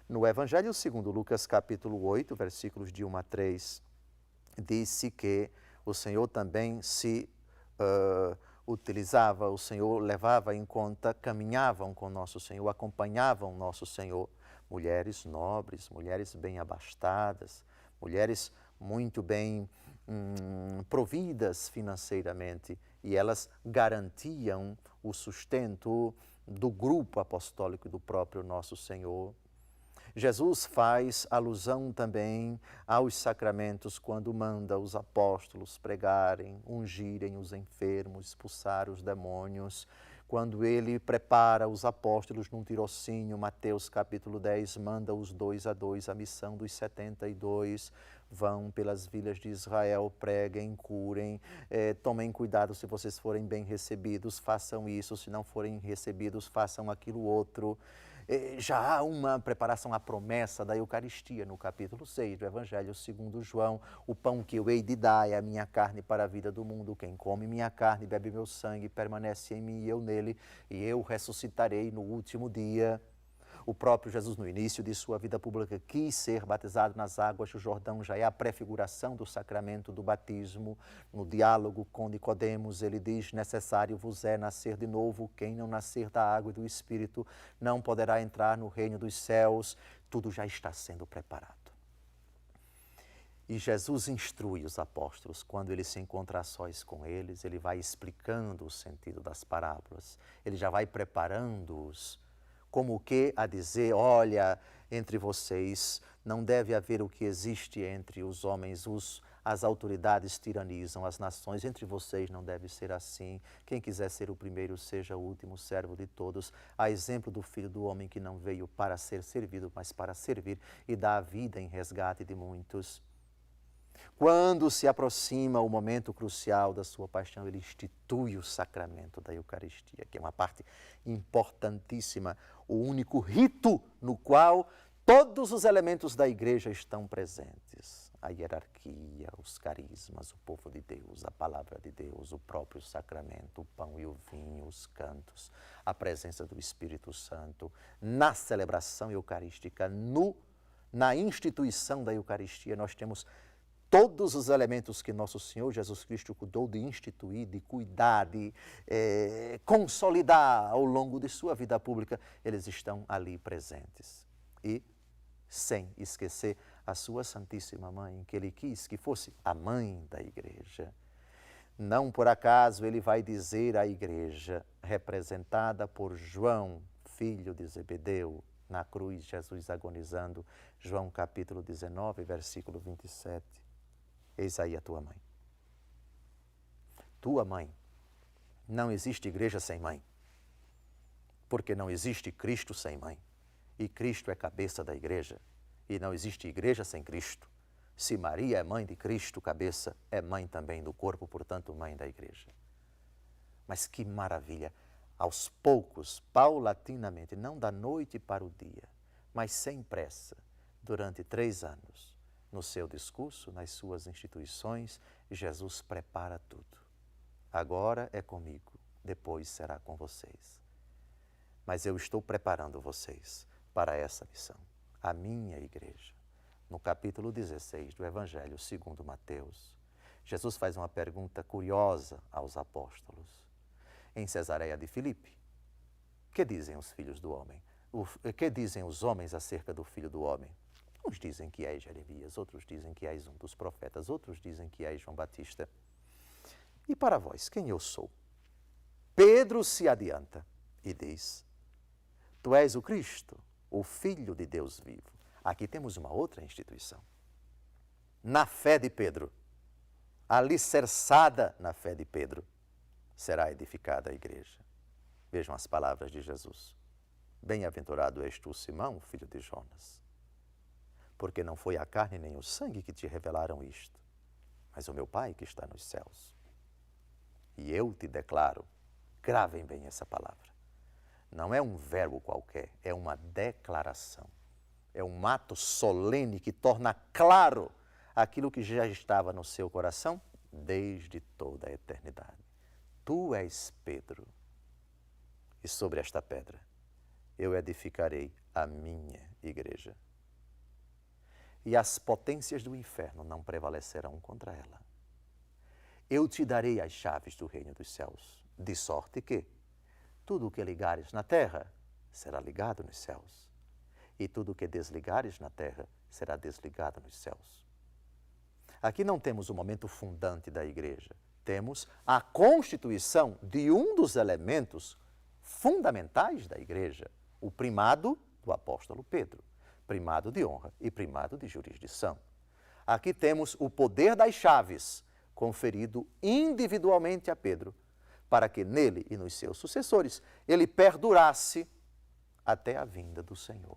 No Evangelho segundo Lucas, capítulo 8, versículos de 1 a 3, disse que o Senhor também se utilizava, o Senhor levava em conta, caminhavam com nosso Senhor, acompanhavam nosso Senhor, mulheres nobres, mulheres bem abastadas, mulheres muito bem providas financeiramente, e elas garantiam o sustento do grupo apostólico do próprio nosso Senhor. Jesus faz alusão também aos sacramentos quando manda os apóstolos pregarem, ungirem os enfermos, expulsar os demônios. Quando ele prepara os apóstolos num tirocínio, Mateus capítulo 10, manda os 2 a 2, a missão dos 72, vão pelas vilas de Israel, preguem, curem, tomem cuidado se vocês forem bem recebidos, façam isso, se não forem recebidos, façam aquilo outro. Já há uma preparação à promessa da Eucaristia no capítulo 6 do Evangelho segundo João. O pão que eu hei de dar é a minha carne para a vida do mundo. Quem come minha carne e bebe meu sangue permanece em mim e eu nele, e eu ressuscitarei no último dia. O próprio Jesus, no início de sua vida pública, quis ser batizado nas águas do Jordão, já é a prefiguração do sacramento do batismo. No diálogo com Nicodemos, ele diz: necessário vos é nascer de novo, quem não nascer da água e do Espírito não poderá entrar no reino dos céus. Tudo já está sendo preparado. E Jesus instrui os apóstolos, quando ele se encontra a sós com eles, ele vai explicando o sentido das parábolas, ele já vai preparando-os como que a dizer: olha, entre vocês não deve haver o que existe entre os homens, as autoridades tiranizam as nações, entre vocês não deve ser assim. Quem quiser ser o primeiro, seja o último, servo de todos. A exemplo do Filho do Homem, que não veio para ser servido, mas para servir e dar a vida em resgate de muitos. Quando se aproxima o momento crucial da sua paixão, ele institui o sacramento da Eucaristia, que é uma parte importantíssima, o único rito no qual todos os elementos da igreja estão presentes. A hierarquia, os carismas, o povo de Deus, a palavra de Deus, o próprio sacramento, o pão e o vinho, os cantos, a presença do Espírito Santo, na celebração eucarística, na instituição da Eucaristia, nós temos todos os elementos que nosso Senhor Jesus Cristo cuidou de instituir, de cuidar, de consolidar ao longo de sua vida pública, eles estão ali presentes. E, sem esquecer a sua Santíssima Mãe, que ele quis que fosse a mãe da igreja. Não por acaso ele vai dizer à igreja, representada por João, filho de Zebedeu, na cruz, Jesus agonizando, João capítulo 19, versículo 27. Eis aí a tua mãe. Tua mãe. Não existe igreja sem mãe, porque não existe Cristo sem mãe. E Cristo é cabeça da igreja, e não existe igreja sem Cristo. Se Maria é mãe de Cristo, cabeça, é mãe também do corpo, portanto, mãe da igreja. Mas que maravilha! Aos poucos, paulatinamente, não da noite para o dia, mas sem pressa, durante 3 anos, no seu discurso, nas suas instituições, Jesus prepara tudo. Agora é comigo, depois será com vocês. Mas eu estou preparando vocês para essa missão, a minha igreja. No capítulo 16 do Evangelho segundo Mateus, Jesus faz uma pergunta curiosa aos apóstolos. Em Cesareia de Filipe, que dizem os filhos do homem? Que dizem os homens acerca do Filho do Homem? Uns dizem que és Jeremias, outros dizem que és um dos profetas, outros dizem que és João Batista. E para vós, quem eu sou? Pedro se adianta e diz: tu és o Cristo, o Filho de Deus vivo. Aqui temos uma outra instituição. Na fé de Pedro, alicerçada na fé de Pedro, será edificada a igreja. Vejam as palavras de Jesus. Bem-aventurado és tu, Simão, filho de Jonas, porque não foi a carne nem o sangue que te revelaram isto, mas o meu Pai que está nos céus. E eu te declaro, gravem bem essa palavra, não é um verbo qualquer, é uma declaração, é um ato solene que torna claro aquilo que já estava no seu coração desde toda a eternidade. Tu és Pedro, e sobre esta pedra eu edificarei a minha igreja. E as potências do inferno não prevalecerão contra ela. Eu te darei as chaves do reino dos céus, de sorte que tudo o que ligares na terra será ligado nos céus, e tudo o que desligares na terra será desligado nos céus. Aqui não temos o momento fundante da igreja, temos a constituição de um dos elementos fundamentais da igreja, o primado do apóstolo Pedro. primado de honra e primado de jurisdição. Aqui temos o poder das chaves, conferido individualmente a Pedro, para que nele e nos seus sucessores ele perdurasse até a vinda do Senhor.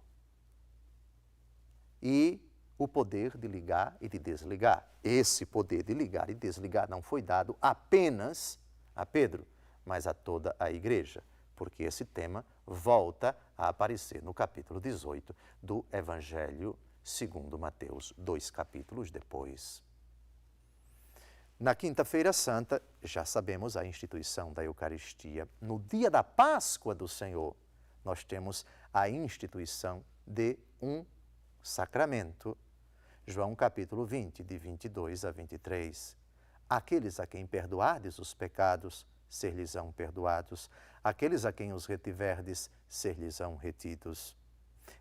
E o poder de ligar e de desligar. Esse poder de ligar e desligar não foi dado apenas a Pedro, mas a toda a igreja, porque esse tema volta a aparecer no capítulo 18 do Evangelho segundo Mateus, 2 capítulos depois. Na Quinta-feira Santa, já sabemos a instituição da Eucaristia. No dia da Páscoa do Senhor, nós temos a instituição de um sacramento. João capítulo 20, de 22 a 23. Aqueles a quem perdoardes os pecados, ser-lhes-ão perdoados. Aqueles a quem os retiverdes, ser-lhes-ão retidos.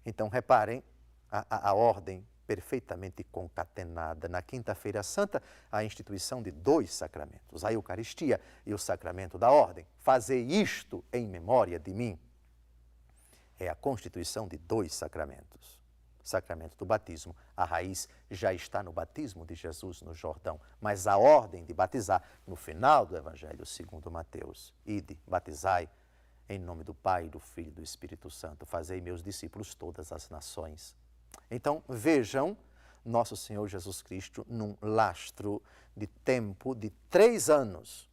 Então, reparem a ordem perfeitamente concatenada. Na Quinta-feira Santa, a instituição de dois sacramentos, a Eucaristia e o sacramento da ordem. Fazei isto em memória de mim. É a constituição de dois sacramentos. Sacramento do batismo, a raiz já está no batismo de Jesus no Jordão, mas a ordem de batizar no final do Evangelho segundo Mateus. Ide, batizai, em nome do Pai, do Filho e do Espírito Santo, fazei meus discípulos todas as nações. Então, vejam nosso Senhor Jesus Cristo num lastro de tempo de 3 anos,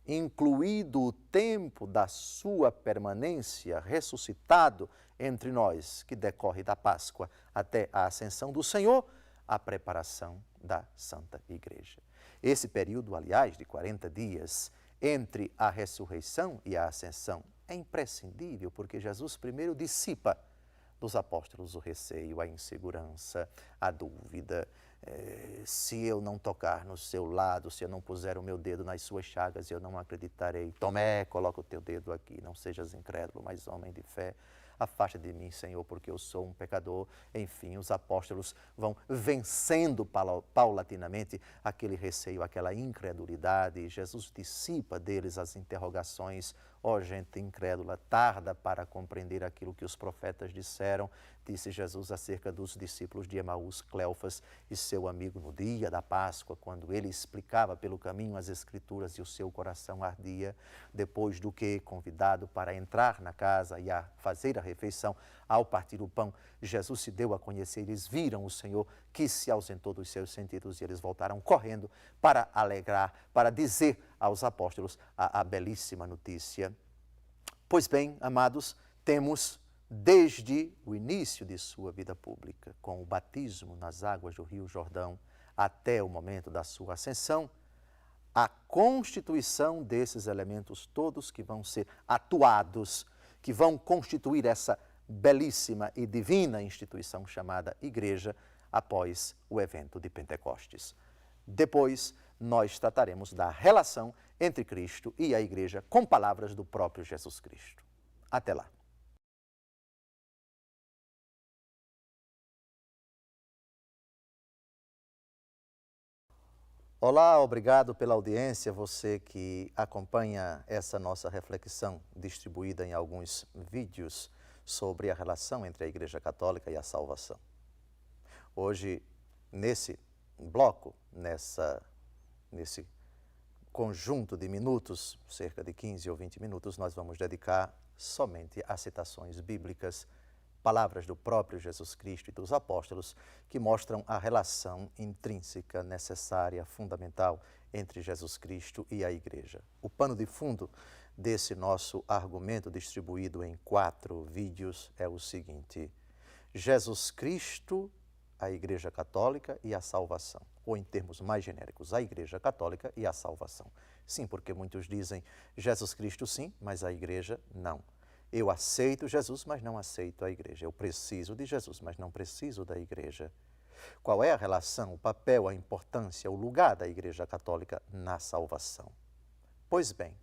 incluído o tempo da sua permanência ressuscitado entre nós, que decorre da Páscoa até a ascensão do Senhor, a preparação da Santa Igreja. Esse período, aliás, de 40 dias entre a ressurreição e a ascensão é imprescindível, porque Jesus primeiro dissipa dos apóstolos o receio, a insegurança, a dúvida. Se eu não tocar no seu lado, se eu não puser o meu dedo nas suas chagas, eu não acreditarei. Tomé, coloca o teu dedo aqui, não sejas incrédulo, mas homem de fé. Afasta de mim, Senhor, porque eu sou um pecador. Enfim, os apóstolos vão vencendo paulatinamente aquele receio, aquela incredulidade. E Jesus dissipa deles as interrogações. Ó gente incrédula, tarda para compreender aquilo que os profetas disseram, disse Jesus acerca dos discípulos de Emaús, Cleofas e seu amigo no dia da Páscoa, quando ele explicava pelo caminho as Escrituras e o seu coração ardia. Depois do que, convidado para entrar na casa e a fazer a refeição, ao partir o pão, Jesus se deu a conhecer, eles viram o Senhor que se ausentou dos seus sentidos e eles voltaram correndo para alegrar, para dizer aos apóstolos a belíssima notícia. Pois bem, amados, temos desde o início de sua vida pública, com o batismo nas águas do Rio Jordão, até o momento da sua ascensão, a constituição desses elementos todos que vão ser atuados, que vão constituir essa belíssima e divina instituição chamada Igreja após o evento de Pentecostes. Depois, nós trataremos da relação entre Cristo e a Igreja com palavras do próprio Jesus Cristo. Até lá. Olá, obrigado pela audiência, você que acompanha essa nossa reflexão distribuída em alguns vídeos sobre a relação entre a Igreja Católica e a salvação. Hoje, nesse bloco, nesse conjunto de minutos, cerca de 15 ou 20 minutos, nós vamos dedicar somente a citações bíblicas, palavras do próprio Jesus Cristo e dos apóstolos que mostram a relação intrínseca, necessária, fundamental entre Jesus Cristo e a Igreja. O pano de fundo desse nosso argumento distribuído em 4 vídeos é o seguinte: Jesus Cristo, a Igreja Católica e a salvação. Ou em termos mais genéricos, a Igreja Católica e a salvação. Sim, porque muitos dizem Jesus Cristo sim, mas a Igreja não. Eu aceito Jesus, mas não aceito a Igreja. Eu preciso de Jesus, mas não preciso da Igreja. Qual é a relação, o papel, a importância, o lugar da Igreja Católica na salvação? Pois bem,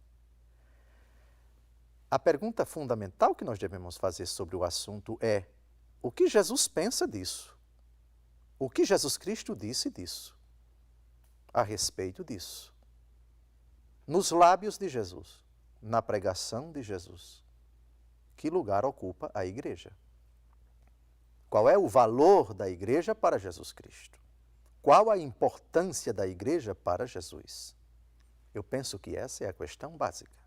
a pergunta fundamental que nós devemos fazer sobre o assunto é: o que Jesus pensa disso? O que Jesus Cristo disse disso? A respeito disso? Nos lábios de Jesus, na pregação de Jesus, que lugar ocupa a Igreja? Qual é o valor da igreja para Jesus Cristo? Qual a importância da igreja para Jesus? Eu penso que essa é a questão básica.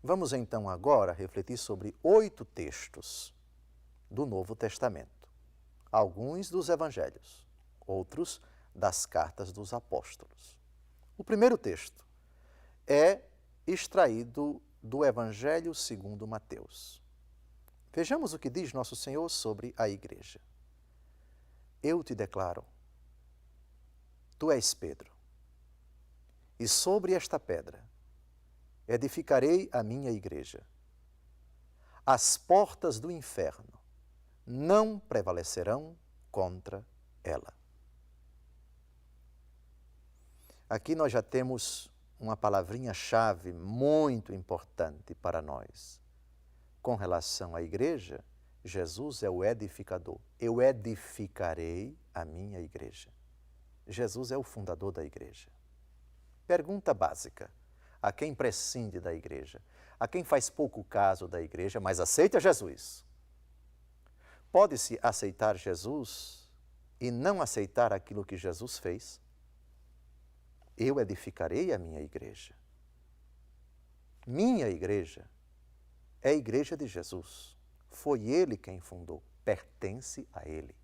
Vamos então agora refletir sobre 8 textos do Novo Testamento. Alguns dos evangelhos, outros das cartas dos apóstolos. O primeiro texto é extraído do Evangelho segundo Mateus. Vejamos o que diz nosso Senhor sobre a igreja. Eu te declaro, tu és Pedro, e sobre esta pedra edificarei a minha igreja. As portas do inferno não prevalecerão contra ela. Aqui nós já temos uma palavrinha-chave muito importante para nós. Com relação à igreja, Jesus é o edificador. Eu edificarei a minha igreja. Jesus é o fundador da igreja. Pergunta básica: a quem prescinde da igreja? A quem faz pouco caso da igreja, mas aceita Jesus? Pode-se aceitar Jesus e não aceitar aquilo que Jesus fez? Eu edificarei a minha igreja. Minha igreja é a igreja de Jesus. Foi Ele quem fundou, pertence a Ele.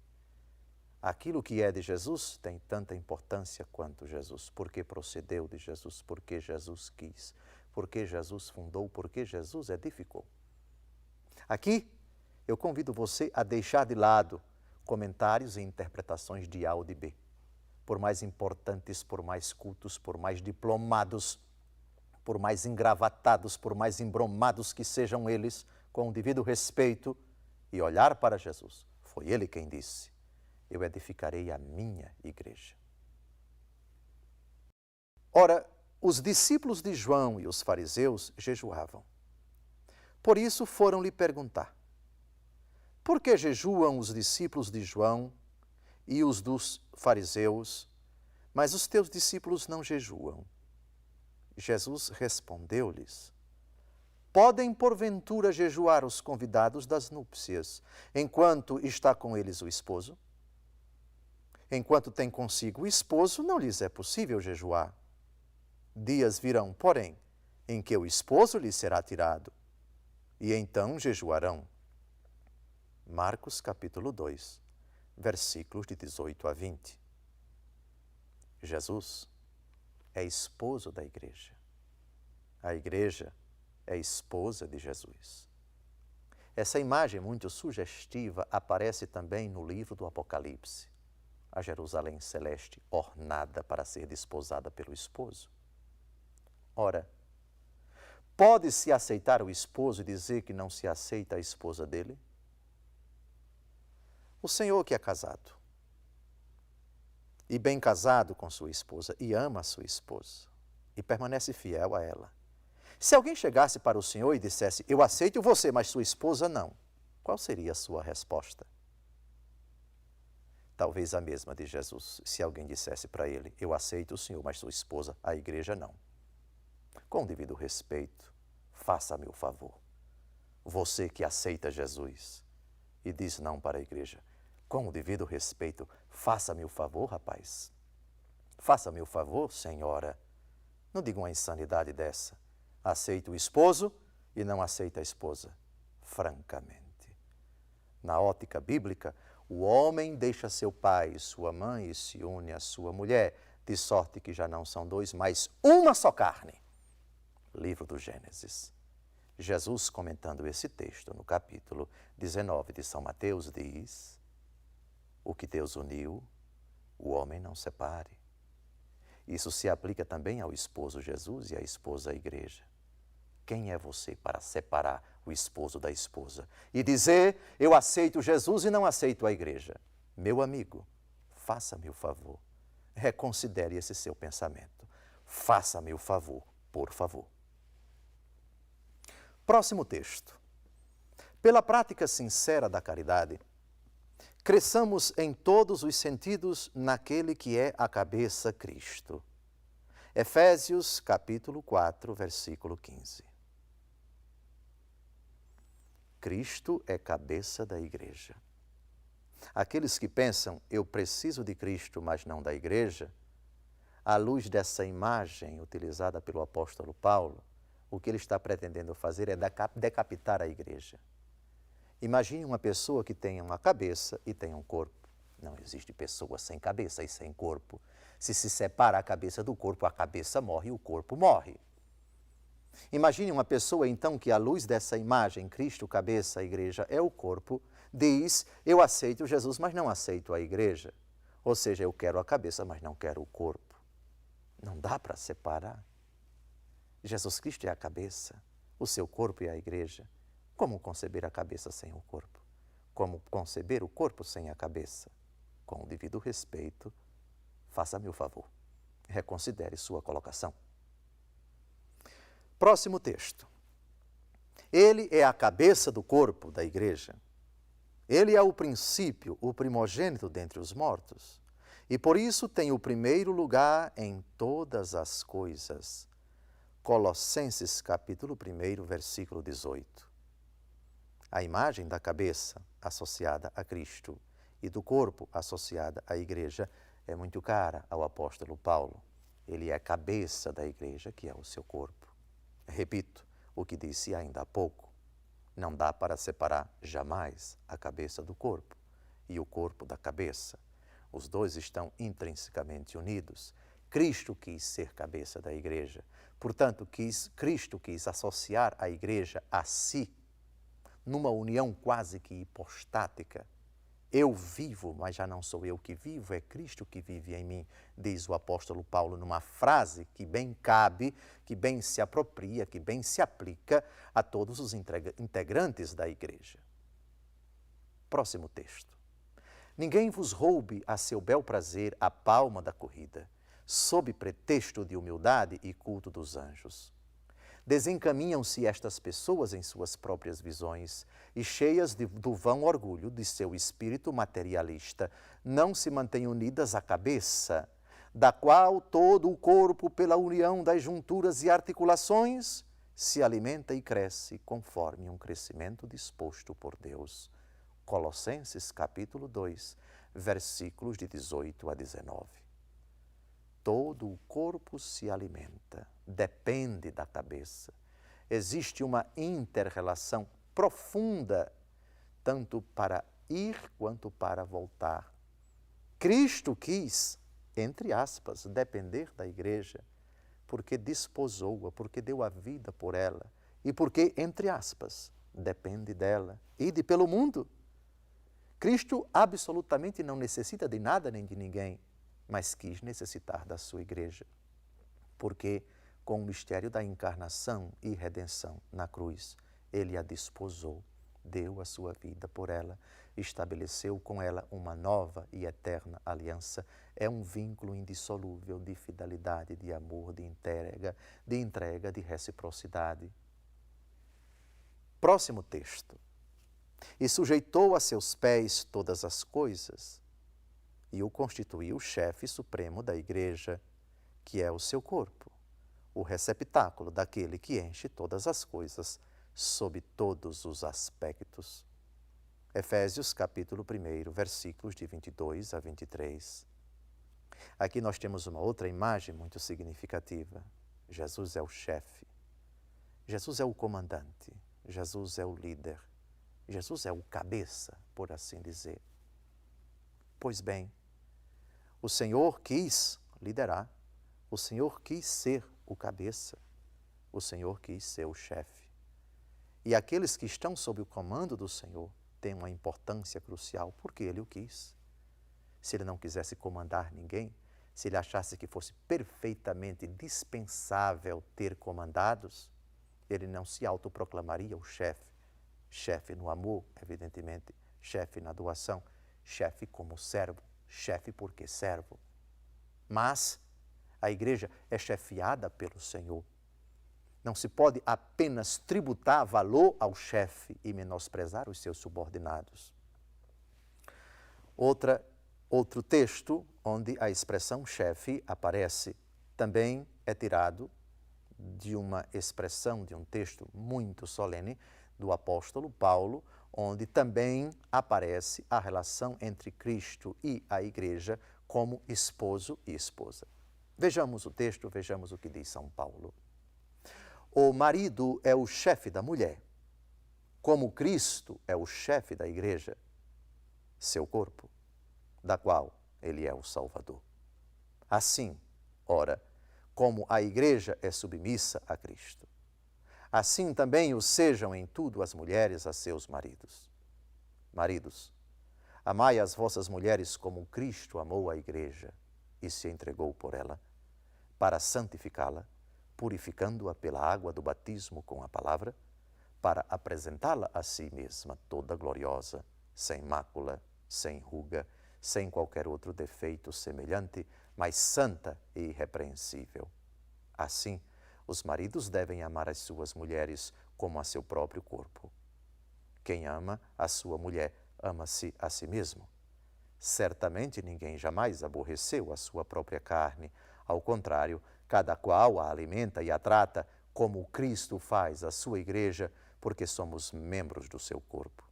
Aquilo que é de Jesus tem tanta importância quanto Jesus, porque procedeu de Jesus, porque Jesus quis, porque Jesus fundou, porque Jesus edificou. Aqui eu convido você a deixar de lado comentários e interpretações de A ou de B. Por mais importantes, por mais cultos, por mais diplomados, por mais engravatados, por mais embromados que sejam eles, com o devido respeito, e olhar para Jesus. Foi Ele quem disse: eu edificarei a minha igreja. Ora, os discípulos de João e os fariseus jejuavam. Por isso foram lhe perguntar: por que jejuam os discípulos de João e os dos fariseus, mas os teus discípulos não jejuam? Jesus respondeu-lhes: podem porventura jejuar os convidados das núpcias, enquanto está com eles o esposo? Enquanto tem consigo o esposo, não lhes é possível jejuar. Dias virão, porém, em que o esposo lhes será tirado, e então jejuarão. Marcos capítulo 2, versículos de 18 a 20. Jesus é esposo da igreja. A igreja é esposa de Jesus. Essa imagem muito sugestiva aparece também no livro do Apocalipse. A Jerusalém celeste ornada para ser desposada pelo esposo. Ora, pode-se aceitar o esposo e dizer que não se aceita a esposa dele? O Senhor que é casado, e bem casado com sua esposa, e ama a sua esposa, e permanece fiel a ela. Se alguém chegasse para o Senhor e dissesse: eu aceito você, mas sua esposa não, qual seria a sua resposta? Talvez a mesma de Jesus, se alguém dissesse para ele: eu aceito o Senhor, mas sua esposa, a igreja não. Com devido respeito, faça-me o favor. Você que aceita Jesus e diz não para a igreja, com o devido respeito, faça-me o favor, rapaz. Faça-me o favor, senhora. Não diga uma insanidade dessa. Aceita o esposo e não aceita a esposa. Francamente. Na ótica bíblica, o homem deixa seu pai e sua mãe e se une à sua mulher, de sorte que já não são dois, mas uma só carne. Livro do Gênesis. Jesus, comentando esse texto no capítulo 19 de São Mateus, diz: o que Deus uniu, o homem não separe. Isso se aplica também ao esposo Jesus e à esposa a igreja. Quem é você para separar o esposo da esposa e dizer: eu aceito Jesus e não aceito a igreja? Meu amigo, faça-me o favor, reconsidere esse seu pensamento. Faça-me o favor, por favor. Próximo texto. Pela prática sincera da caridade, cresçamos em todos os sentidos naquele que é a cabeça, Cristo. Efésios capítulo 4, versículo 15. Cristo é cabeça da igreja. Aqueles que pensam, eu preciso de Cristo, mas não da igreja, à luz dessa imagem utilizada pelo apóstolo Paulo, o que ele está pretendendo fazer é decapitar a igreja. Imagine uma pessoa que tem uma cabeça e tem um corpo. Não existe pessoa sem cabeça e sem corpo. Se separa a cabeça do corpo, a cabeça morre e o corpo morre. Imagine uma pessoa, então, que à luz dessa imagem, Cristo, cabeça, a igreja é o corpo, diz, eu aceito Jesus, mas não aceito a igreja. Ou seja, eu quero a cabeça, mas não quero o corpo. Não dá para separar. Jesus Cristo é a cabeça, o seu corpo é a igreja. Como conceber a cabeça sem o corpo? Como conceber o corpo sem a cabeça? Com o devido respeito, faça-me o favor, reconsidere sua colocação. Próximo texto. Ele é a cabeça do corpo da igreja. Ele é o princípio, o primogênito dentre os mortos. E por isso tem o primeiro lugar em todas as coisas. Colossenses capítulo 1, versículo 18. A imagem da cabeça associada a Cristo e do corpo associada à igreja é muito cara ao apóstolo Paulo. Ele é a cabeça da igreja, que é o seu corpo. Repito o que disse ainda há pouco. Não dá para separar jamais a cabeça do corpo e o corpo da cabeça. Os dois estão intrinsecamente unidos. Cristo quis ser cabeça da igreja. Portanto, Cristo quis associar a igreja a si, numa união quase que hipostática. Eu vivo, mas já não sou eu que vivo, é Cristo que vive em mim, diz o apóstolo Paulo numa frase que bem cabe, que bem se apropria, que bem se aplica a todos os integrantes da igreja. Próximo texto. Ninguém vos roube a seu bel prazer a palma da corrida, sob pretexto de humildade e culto dos anjos. Desencaminham-se estas pessoas em suas próprias visões e, cheias do vão orgulho de seu espírito materialista, não se mantêm unidas à cabeça, da qual todo o corpo, pela união das junturas e articulações, se alimenta e cresce conforme um crescimento disposto por Deus. Colossenses capítulo 2, versículos de 18 a 19. Todo o corpo se alimenta, depende da cabeça. Existe uma inter-relação profunda, tanto para ir quanto para voltar. Cristo quis, entre aspas, depender da igreja, porque desposou-a, porque deu a vida por ela, e porque, entre aspas, depende dela. Ide pelo mundo. Cristo absolutamente não necessita de nada nem de ninguém, mas quis necessitar da sua igreja, porque com o mistério da encarnação e redenção na cruz, ele a desposou, deu a sua vida por ela, estabeleceu com ela uma nova e eterna aliança. É um vínculo indissolúvel de fidelidade, de amor, de entrega, de reciprocidade. Próximo texto. E sujeitou a seus pés todas as coisas, e o constituiu chefe supremo da igreja, que é o seu corpo, o receptáculo daquele que enche todas as coisas, sob todos os aspectos. Efésios capítulo 1, versículos de 22 a 23. Aqui nós temos uma outra imagem muito significativa. Jesus é o chefe, Jesus é o comandante, Jesus é o líder, Jesus é o cabeça, por assim dizer. Pois bem, o Senhor quis liderar, o Senhor quis ser o cabeça, o Senhor quis ser o chefe. E aqueles que estão sob o comando do Senhor têm uma importância crucial, porque Ele o quis. Se Ele não quisesse comandar ninguém, se Ele achasse que fosse perfeitamente dispensável ter comandados, Ele não se autoproclamaria o chefe. Chefe no amor, evidentemente, chefe na doação, chefe como servo, chefe porque servo. Mas a igreja é chefiada pelo Senhor. Não se pode apenas tributar valor ao chefe e menosprezar os seus subordinados. Outro texto onde a expressão chefe aparece também é tirado de uma expressão, de um texto muito solene do apóstolo Paulo, onde também aparece a relação entre Cristo e a igreja como esposo e esposa. Vejamos o texto, vejamos o que diz São Paulo. O marido é o chefe da mulher, como Cristo é o chefe da igreja, seu corpo, da qual ele é o Salvador. Assim, ora, como a igreja é submissa a Cristo, assim também o sejam em tudo as mulheres a seus maridos. Maridos, amai as vossas mulheres como Cristo amou a igreja e se entregou por ela, para santificá-la, purificando-a pela água do batismo com a palavra, para apresentá-la a si mesma toda gloriosa, sem mácula, sem ruga, sem qualquer outro defeito semelhante, mas santa e irrepreensível. Assim, os maridos devem amar as suas mulheres como a seu próprio corpo. Quem ama a sua mulher, ama-se a si mesmo. Certamente ninguém jamais aborreceu a sua própria carne. Ao contrário, cada qual a alimenta e a trata como Cristo faz a sua igreja, porque somos membros do seu corpo.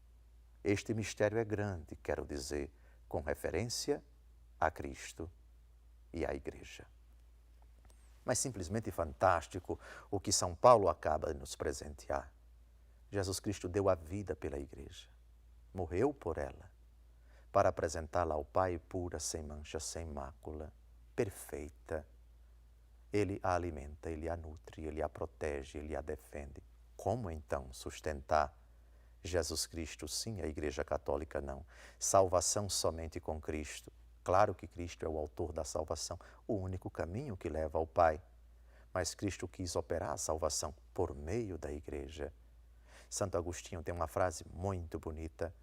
Este mistério é grande, quero dizer, com referência a Cristo e à igreja. Mas simplesmente fantástico o que São Paulo acaba de nos presentear. Jesus Cristo deu a vida pela igreja, morreu por ela, para apresentá-la ao Pai pura, sem mancha, sem mácula, perfeita. Ele a alimenta, ele a nutre, ele a protege, ele a defende. Como então sustentar Jesus Cristo sim, a Igreja Católica não? Salvação somente com Cristo. Claro que Cristo é o autor da salvação, o único caminho que leva ao Pai. Mas Cristo quis operar a salvação por meio da Igreja. Santo Agostinho tem uma frase muito bonita.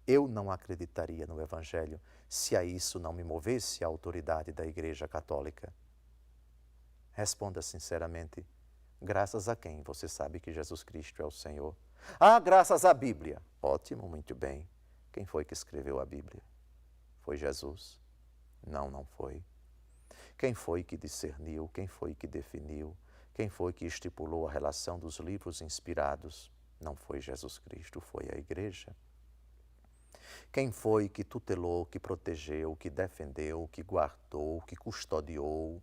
Eu não acreditaria no Evangelho se a isso não me movesse a autoridade da Igreja Católica. Responda sinceramente, graças a quem você sabe que Jesus Cristo é o Senhor? Ah, graças à Bíblia. Ótimo, muito bem. Quem foi que escreveu a Bíblia? Foi Jesus? Não, não foi. Quem foi que discerniu? Quem foi que definiu? Quem foi que estipulou a relação dos livros inspirados? Não foi Jesus Cristo, foi a Igreja. Quem foi que tutelou, que protegeu, que defendeu, que guardou, que custodiou,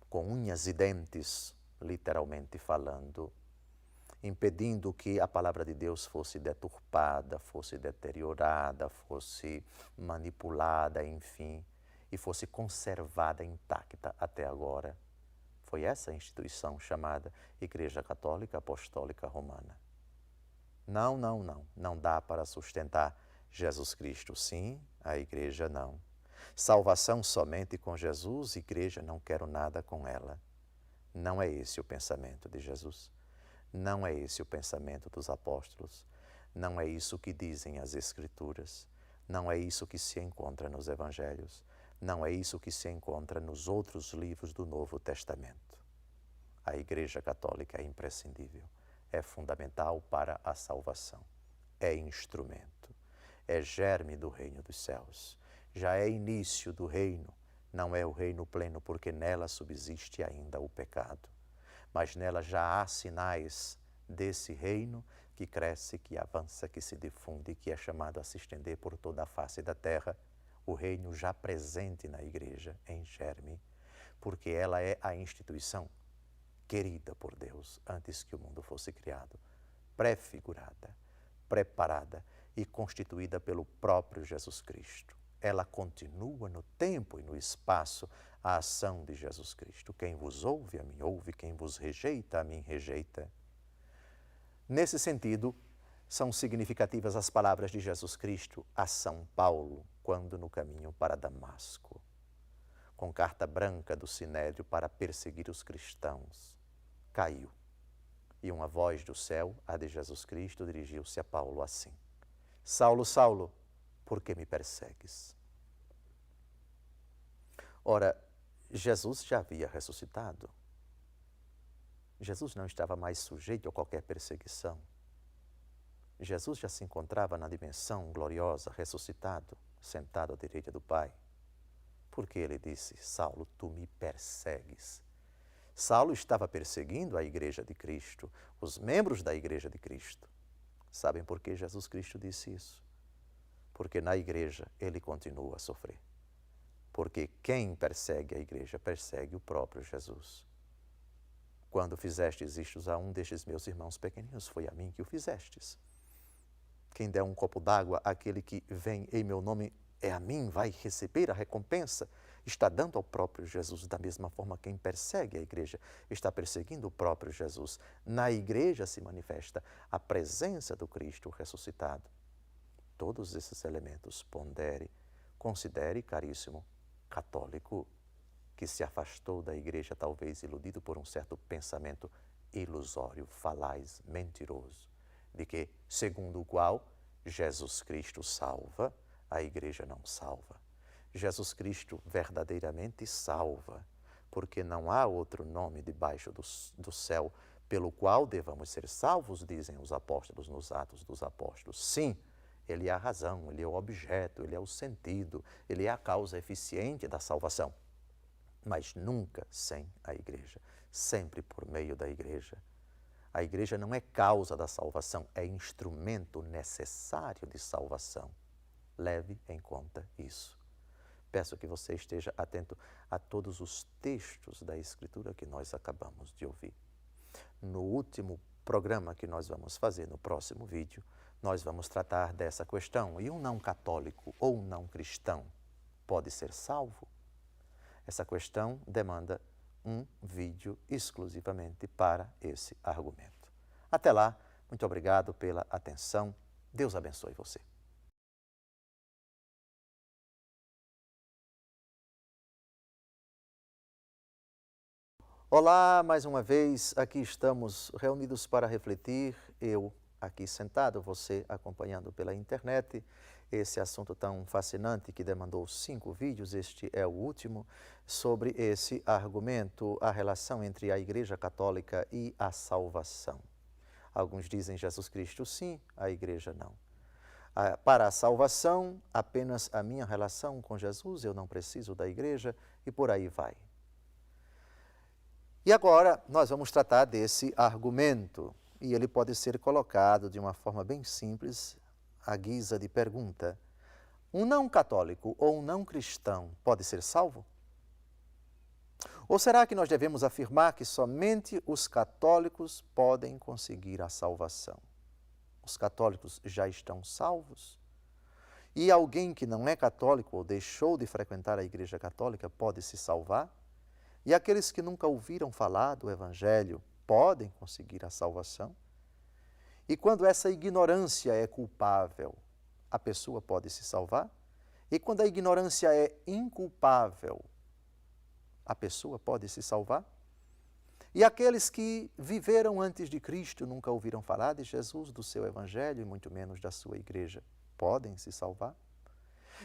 com unhas e dentes, literalmente falando, impedindo que a palavra de Deus fosse deturpada, fosse deteriorada, fosse manipulada, enfim, e fosse conservada intacta até agora? Foi essa instituição chamada Igreja Católica Apostólica Romana. Não, não, não. Não dá para sustentar Jesus Cristo sim, a Igreja não. Salvação somente com Jesus, Igreja não quero nada com ela. Não é esse o pensamento de Jesus. Não é esse o pensamento dos apóstolos. Não é isso que dizem as Escrituras. Não é isso que se encontra nos Evangelhos. Não é isso que se encontra nos outros livros do Novo Testamento. A Igreja Católica é imprescindível, é fundamental para a salvação, é instrumento, é germe do reino dos céus, já é início do reino, não é o reino pleno porque nela subsiste ainda o pecado, mas nela já há sinais desse reino que cresce, que avança, que se difunde, que é chamado a se estender por toda a face da terra, o reino já presente na Igreja, em germe, porque ela é a instituição querida por Deus antes que o mundo fosse criado, prefigurada, preparada e constituída pelo próprio Jesus Cristo. Ela continua no tempo e no espaço a ação de Jesus Cristo. Quem vos ouve, a mim ouve, quem vos rejeita, a mim rejeita. Nesse sentido, são significativas as palavras de Jesus Cristo a São Paulo, quando no caminho para Damasco, com carta branca do Sinédrio para perseguir os cristãos, caiu. E uma voz do céu, a de Jesus Cristo, dirigiu-se a Paulo assim: Saulo, Saulo, por que me persegues? Ora, Jesus já havia ressuscitado. Jesus não estava mais sujeito a qualquer perseguição. Jesus já se encontrava na dimensão gloriosa, ressuscitado, sentado à direita do Pai. Porque ele disse: Saulo, tu me persegues. Saulo estava perseguindo a Igreja de Cristo, os membros da Igreja de Cristo. Sabem por que Jesus Cristo disse isso? Porque na igreja ele continua a sofrer. Porque quem persegue a igreja persegue o próprio Jesus. Quando fizestes isto a um destes meus irmãos pequeninos, foi a mim que o fizestes. Quem der um copo d'água àquele que vem em meu nome, é a mim, vai receber a recompensa. Está dando ao próprio Jesus. Da mesma forma, quem persegue a igreja está perseguindo o próprio Jesus. Na igreja se manifesta a presença do Cristo ressuscitado. Todos esses elementos pondere, considere, caríssimo católico, que se afastou da igreja, talvez iludido por um certo pensamento ilusório, falaz, mentiroso, de que, segundo o qual, Jesus Cristo salva, a igreja não salva. Jesus Cristo verdadeiramente salva, porque não há outro nome debaixo do céu pelo qual devamos ser salvos, dizem os apóstolos nos Atos dos Apóstolos. Sim, ele é a razão, ele é o objeto, ele é o sentido, ele é a causa eficiente da salvação. Mas nunca sem a igreja, sempre por meio da igreja. A igreja não é causa da salvação, é instrumento necessário de salvação. Leve em conta isso. Peço que você esteja atento a todos os textos da Escritura que nós acabamos de ouvir. No último programa que nós vamos fazer, no próximo vídeo, nós vamos tratar dessa questão. E um não católico ou um não cristão pode ser salvo? Essa questão demanda um vídeo exclusivamente para esse argumento. Até lá, muito obrigado pela atenção. Deus abençoe você. Olá, mais uma vez, aqui estamos reunidos para refletir, eu aqui sentado, você acompanhando pela internet, esse assunto tão fascinante que demandou 5 vídeos, este é o último, sobre esse argumento, a relação entre a Igreja Católica e a salvação. Alguns dizem Jesus Cristo sim, a Igreja não. Para a salvação, apenas a minha relação com Jesus, eu não preciso da Igreja e por aí vai. E agora nós vamos tratar desse argumento, e ele pode ser colocado de uma forma bem simples, à guisa de pergunta. Um não católico ou um não cristão pode ser salvo? Ou será que nós devemos afirmar que somente os católicos podem conseguir a salvação? Os católicos já estão salvos? E alguém que não é católico ou deixou de frequentar a Igreja Católica pode se salvar? E aqueles que nunca ouviram falar do Evangelho podem conseguir a salvação? E quando essa ignorância é culpável, a pessoa pode se salvar? E quando a ignorância é inculpável, a pessoa pode se salvar? E aqueles que viveram antes de Cristo, nunca ouviram falar de Jesus, do seu Evangelho e muito menos da sua igreja, podem se salvar?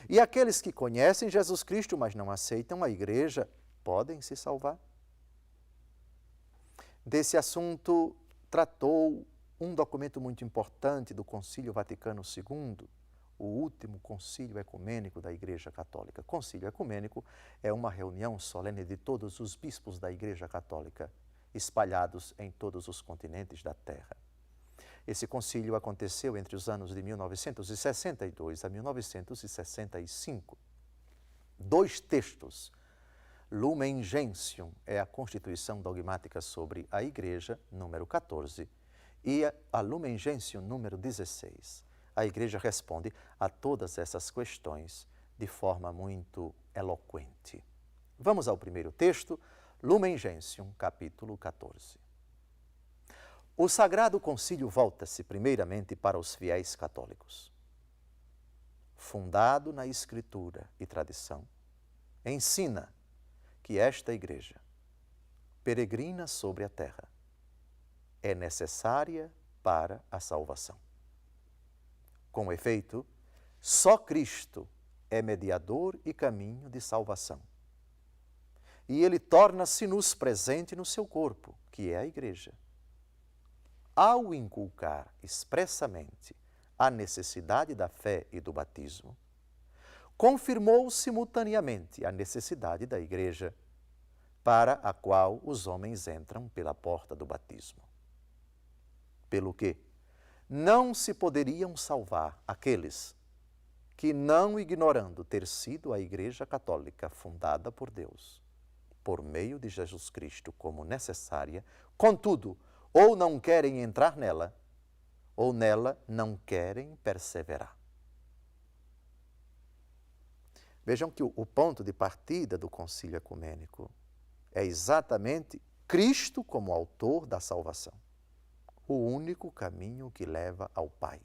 E aqueles que conhecem Jesus Cristo, mas não aceitam a igreja, podem se salvar? Desse assunto tratou um documento muito importante do Concílio Vaticano II, o último concílio ecumênico da Igreja Católica. Concílio ecumênico é uma reunião solene de todos os bispos da Igreja Católica, espalhados em todos os continentes da Terra. Esse concílio aconteceu entre os anos de 1962 a 1965. 2 textos. Lumen Gentium é a Constituição Dogmática sobre a Igreja, número 14, e a Lumen Gentium, número 16. A Igreja responde a todas essas questões de forma muito eloquente. Vamos ao primeiro texto, Lumen Gentium, capítulo 14. O Sagrado Concílio volta-se primeiramente para os fiéis católicos. Fundado na Escritura e tradição, ensina que esta Igreja, peregrina sobre a terra, é necessária para a salvação. Com efeito, só Cristo é mediador e caminho de salvação. E Ele torna-se-nos presente no seu corpo, que é a Igreja. Ao inculcar expressamente a necessidade da fé e do batismo, confirmou simultaneamente a necessidade da Igreja, para a qual os homens entram pela porta do batismo. Pelo que, não se poderiam salvar aqueles que, não ignorando ter sido a Igreja Católica fundada por Deus, por meio de Jesus Cristo como necessária, contudo, ou não querem entrar nela, ou nela não querem perseverar. Vejam que o ponto de partida do Concílio Ecumênico é exatamente Cristo como autor da salvação. O único caminho que leva ao Pai.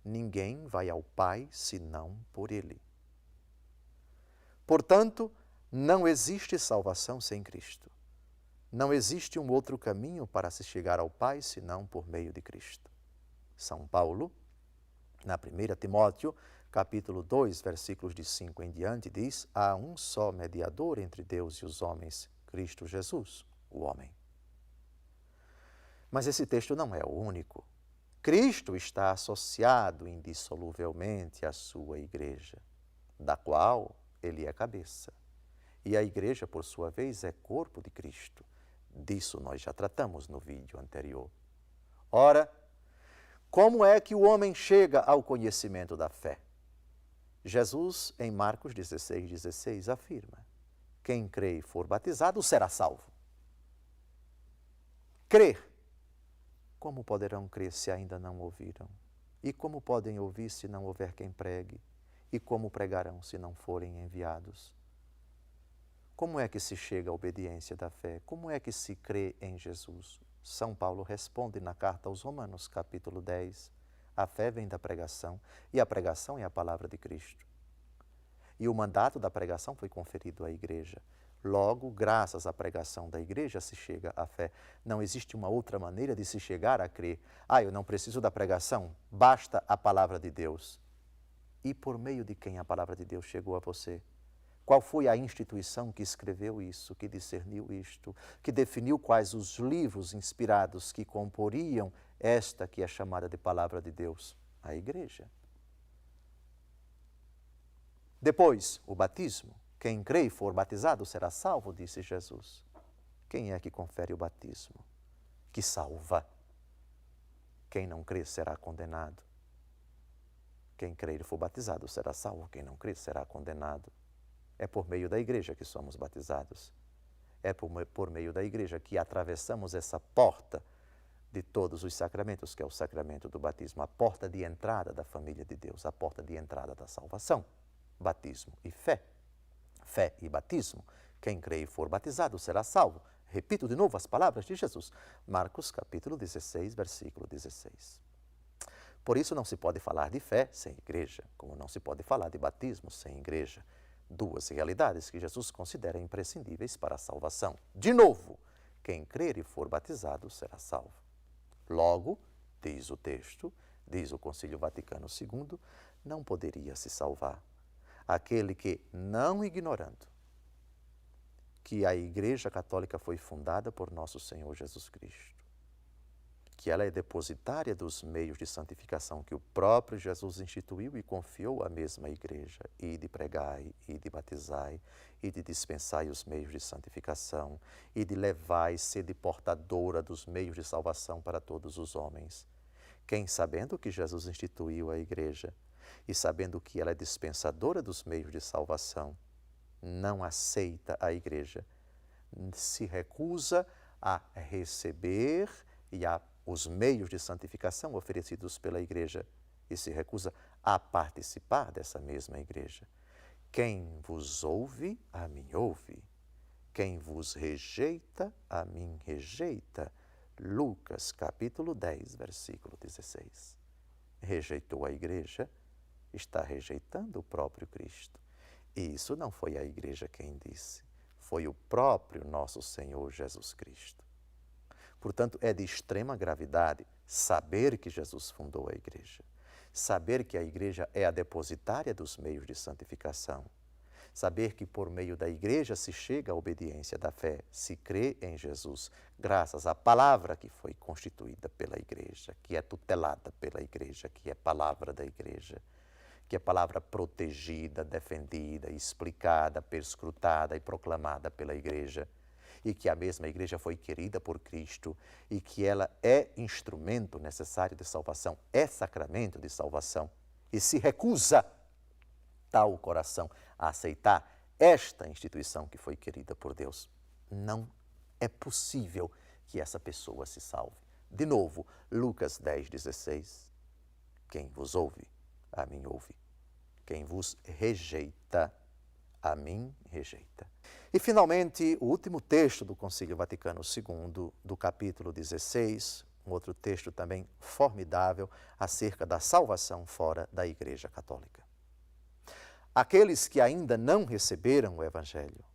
Ninguém vai ao Pai senão por Ele. Portanto, não existe salvação sem Cristo. Não existe um outro caminho para se chegar ao Pai senão por meio de Cristo. São Paulo, na 1 Timóteo, capítulo 2, versículos de 5 em diante, diz: há um só mediador entre Deus e os homens, Cristo Jesus, o homem. Mas esse texto não é o único. Cristo está associado indissoluvelmente à sua igreja, da qual ele é cabeça. E a igreja, por sua vez, é corpo de Cristo. Disso nós já tratamos no vídeo anterior. Ora, como é que o homem chega ao conhecimento da fé? Jesus, em Marcos 16:16, afirma: quem crê e for batizado será salvo. Crer. Como poderão crer se ainda não ouviram? E como podem ouvir se não houver quem pregue? E como pregarão se não forem enviados? Como é que se chega à obediência da fé? Como é que se crê em Jesus? São Paulo responde na carta aos Romanos, capítulo 10, a fé vem da pregação, e a pregação é a palavra de Cristo. E o mandato da pregação foi conferido à igreja. Logo, graças à pregação da igreja, se chega à fé. Não existe uma outra maneira de se chegar a crer. Eu não preciso da pregação, basta a palavra de Deus. E por meio de quem a palavra de Deus chegou a você? Qual foi a instituição que escreveu isso, que discerniu isto, que definiu quais os livros inspirados que comporiam esta que é chamada de palavra de Deus? A igreja. Depois, o batismo. Quem crê e for batizado será salvo, disse Jesus. Quem é que confere o batismo? Que salva. Quem não crê será condenado. Quem crer e for batizado será salvo. Quem não crer será condenado. É por meio da igreja que somos batizados. É por meio da igreja que atravessamos essa porta de todos os sacramentos, que é o sacramento do batismo, a porta de entrada da família de Deus, a porta de entrada da salvação. Batismo e fé. Fé e batismo. Quem crê e for batizado será salvo. Repito de novo as palavras de Jesus. Marcos capítulo 16, versículo 16. Por isso não se pode falar de fé sem igreja, como não se pode falar de batismo sem igreja. Duas realidades que Jesus considera imprescindíveis para a salvação. De novo, quem crer e for batizado será salvo. Logo, diz o texto, diz o Concílio Vaticano II, não poderia se salvar aquele que, não ignorando que a Igreja Católica foi fundada por nosso Senhor Jesus Cristo, que ela é depositária dos meios de santificação que o próprio Jesus instituiu e confiou à mesma Igreja, e de pregai, e de batizai, e de dispensai os meios de santificação, e de levai, sede portadora dos meios de salvação para todos os homens. Quem, sabendo que Jesus instituiu a Igreja, e sabendo que ela é dispensadora dos meios de salvação, não aceita a igreja, se recusa a receber os meios de santificação oferecidos pela igreja e se recusa a participar dessa mesma igreja. Quem vos ouve, a mim ouve. Quem vos rejeita, a mim rejeita. Lucas, capítulo 10, versículo 16. Rejeitou a igreja, está rejeitando o próprio Cristo. E isso não foi a igreja quem disse, foi o próprio nosso Senhor Jesus Cristo. Portanto, é de extrema gravidade saber que Jesus fundou a igreja, saber que a igreja é a depositária dos meios de santificação, saber que por meio da igreja se chega à obediência da fé, se crê em Jesus, graças à palavra que foi constituída pela igreja, que é tutelada pela igreja, que é palavra da igreja, que é palavra protegida, defendida, explicada, perscrutada e proclamada pela igreja, e que a mesma igreja foi querida por Cristo e que ela é instrumento necessário de salvação, é sacramento de salvação, e se recusa tal coração a aceitar esta instituição que foi querida por Deus, não é possível que essa pessoa se salve. De novo, Lucas 10,16, quem vos ouve, a mim ouve. Quem vos rejeita, a mim rejeita. E, finalmente, o último texto do Concílio Vaticano II, do capítulo 16, um outro texto também formidável acerca da salvação fora da Igreja Católica. Aqueles que ainda não receberam o Evangelho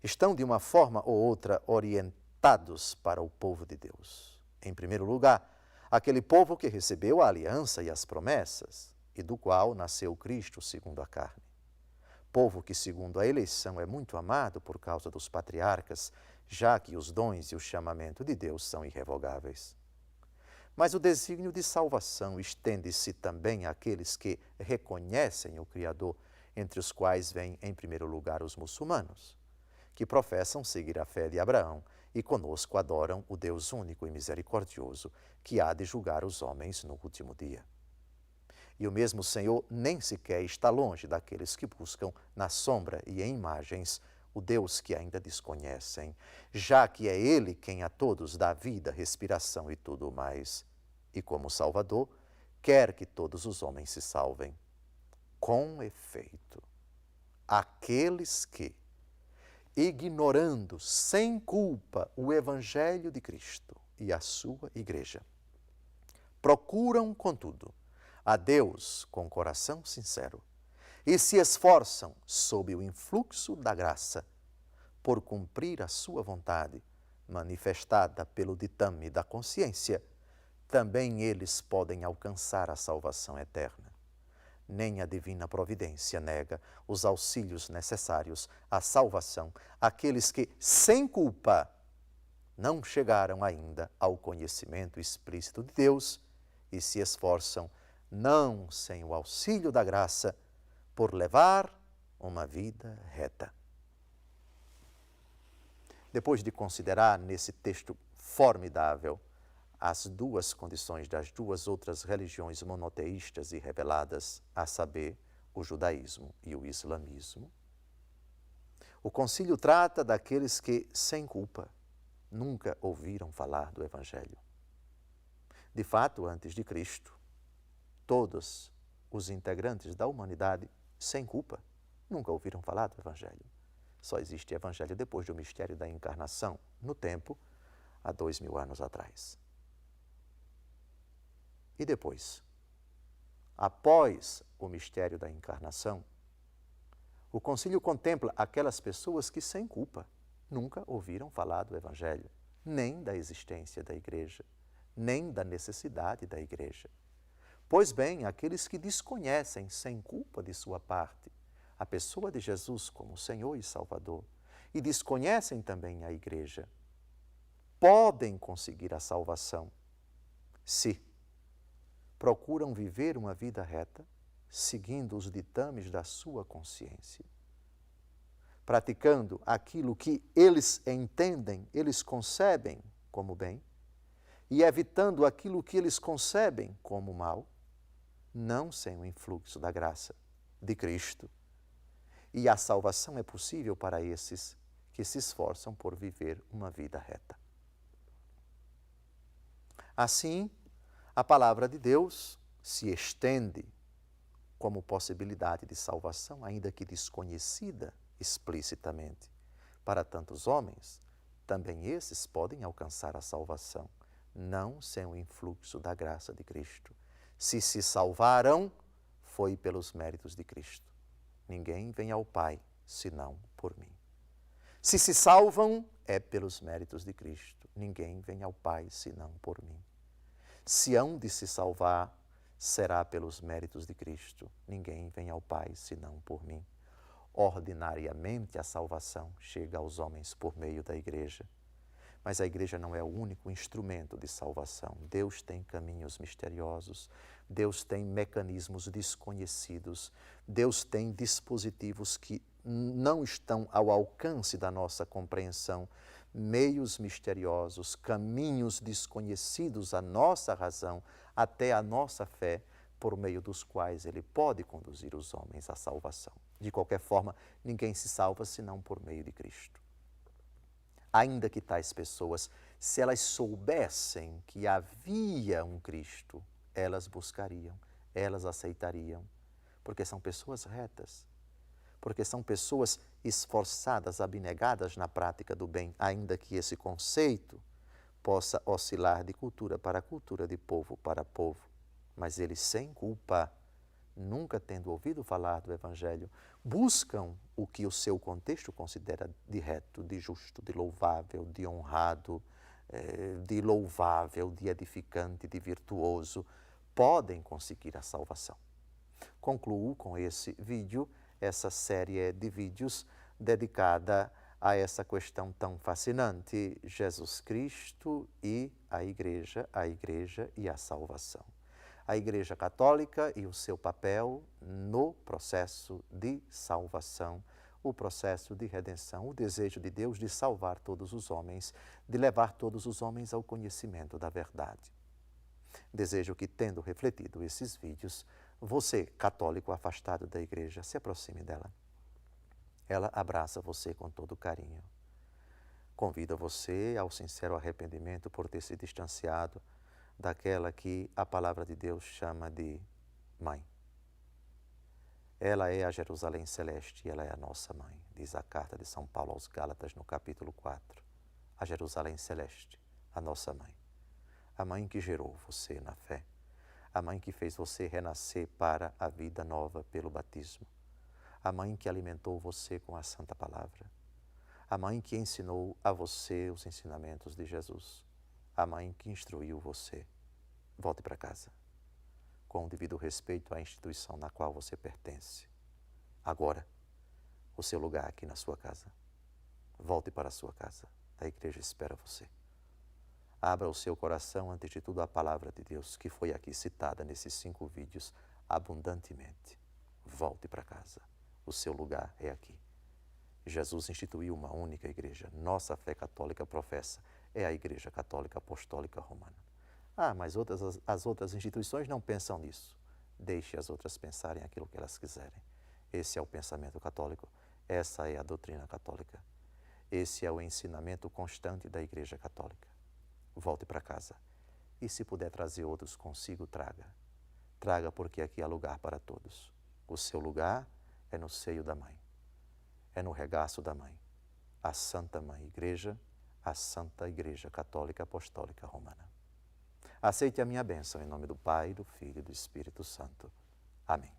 estão, de uma forma ou outra, orientados para o povo de Deus. Em primeiro lugar, aquele povo que recebeu a aliança e as promessas, e do qual nasceu Cristo segundo a carne. Povo que, segundo a eleição, é muito amado por causa dos patriarcas, já que os dons e o chamamento de Deus são irrevogáveis. Mas o desígnio de salvação estende-se também àqueles que reconhecem o Criador, entre os quais vêm, em primeiro lugar, os muçulmanos, que professam seguir a fé de Abraão e conosco adoram o Deus único e misericordioso, que há de julgar os homens no último dia. E o mesmo Senhor nem sequer está longe daqueles que buscam na sombra e em imagens o Deus que ainda desconhecem, já que é Ele quem a todos dá vida, respiração e tudo mais. E como Salvador, quer que todos os homens se salvem. Com efeito, aqueles que, ignorando sem culpa o Evangelho de Cristo e a sua Igreja, procuram, contudo, a Deus com coração sincero, e se esforçam, sob o influxo da graça, por cumprir a sua vontade, manifestada pelo ditame da consciência, também eles podem alcançar a salvação eterna. Nem a divina providência nega os auxílios necessários à salvação àqueles que, sem culpa, não chegaram ainda ao conhecimento explícito de Deus e se esforçam, não sem o auxílio da graça, por levar uma vida reta. Depois de considerar nesse texto formidável as duas condições das duas outras religiões monoteístas e reveladas, a saber, o judaísmo e o islamismo, o concílio trata daqueles que, sem culpa, nunca ouviram falar do Evangelho. De fato, antes de Cristo, todos os integrantes da humanidade, sem culpa, nunca ouviram falar do Evangelho. Só existe Evangelho depois do mistério da encarnação, no tempo, há 2000 anos atrás. E depois, após o mistério da encarnação, o concílio contempla aquelas pessoas que, sem culpa, nunca ouviram falar do Evangelho, nem da existência da Igreja, nem da necessidade da Igreja. Pois bem, aqueles que desconhecem, sem culpa de sua parte, a pessoa de Jesus como Senhor e Salvador, e desconhecem também a Igreja, podem conseguir a salvação se procuram viver uma vida reta, seguindo os ditames da sua consciência, praticando aquilo que eles entendem, eles concebem como bem, e evitando aquilo que eles concebem como mal, não sem o influxo da graça de Cristo. E a salvação é possível para esses que se esforçam por viver uma vida reta. Assim, a palavra de Deus se estende como possibilidade de salvação, ainda que desconhecida explicitamente. Para tantos homens, também esses podem alcançar a salvação, não sem o influxo da graça de Cristo. Se salvaram, foi pelos méritos de Cristo. Ninguém vem ao Pai, senão por mim. Se salvam, é pelos méritos de Cristo. Ninguém vem ao Pai, senão por mim. Se hão de se salvar, será pelos méritos de Cristo. Ninguém vem ao Pai, senão por mim. Ordinariamente, a salvação chega aos homens por meio da Igreja. Mas a igreja não é o único instrumento de salvação. Deus tem caminhos misteriosos, Deus tem mecanismos desconhecidos, Deus tem dispositivos que não estão ao alcance da nossa compreensão, meios misteriosos, caminhos desconhecidos à nossa razão, até à nossa fé, por meio dos quais Ele pode conduzir os homens à salvação. De qualquer forma, ninguém se salva senão por meio de Cristo. Ainda que tais pessoas, se elas soubessem que havia um Cristo, elas buscariam, elas aceitariam, porque são pessoas retas, porque são pessoas esforçadas, abnegadas na prática do bem, ainda que esse conceito possa oscilar de cultura para cultura, de povo para povo. Mas eles, sem culpa, nunca tendo ouvido falar do Evangelho, buscam o que o seu contexto considera de reto, de justo, de louvável, de honrado, de louvável, de edificante, de virtuoso, podem conseguir a salvação. Concluo com esse vídeo, essa série de vídeos dedicada a essa questão tão fascinante, Jesus Cristo e a Igreja e a salvação. A Igreja Católica e o seu papel no processo de salvação, o processo de redenção, o desejo de Deus de salvar todos os homens, de levar todos os homens ao conhecimento da verdade. Desejo que, tendo refletido esses vídeos, você, católico afastado da Igreja, se aproxime dela. Ela abraça você com todo carinho. Convida você ao sincero arrependimento por ter se distanciado daquela que a palavra de Deus chama de mãe. Ela é a Jerusalém Celeste e ela é a nossa mãe, diz a carta de São Paulo aos Gálatas no capítulo 4. A Jerusalém Celeste, a nossa mãe. A mãe que gerou você na fé. A mãe que fez você renascer para a vida nova pelo batismo. A mãe que alimentou você com a Santa Palavra. A mãe que ensinou a você os ensinamentos de Jesus. A mãe que instruiu você. Volte para casa, com o devido respeito à instituição na qual você pertence. Agora, o seu lugar aqui na sua casa. Volte para a sua casa. A igreja espera você. Abra o seu coração, antes de tudo, à palavra de Deus, que foi aqui citada nesses 5 vídeos abundantemente. Volte para casa. O seu lugar é aqui. Jesus instituiu uma única igreja. Nossa fé católica professa é a Igreja Católica Apostólica Romana. Mas as outras instituições não pensam nisso. Deixe as outras pensarem aquilo que elas quiserem. Esse é o pensamento católico. Essa é a doutrina católica. Esse é o ensinamento constante da Igreja Católica. Volte para casa. E se puder trazer outros consigo, traga. Traga, porque aqui há lugar para todos. O seu lugar é no seio da mãe. É no regaço da mãe. A Santa Mãe Igreja, a Santa Igreja Católica Apostólica Romana. Aceite a minha bênção em nome do Pai, do Filho e do Espírito Santo. Amém.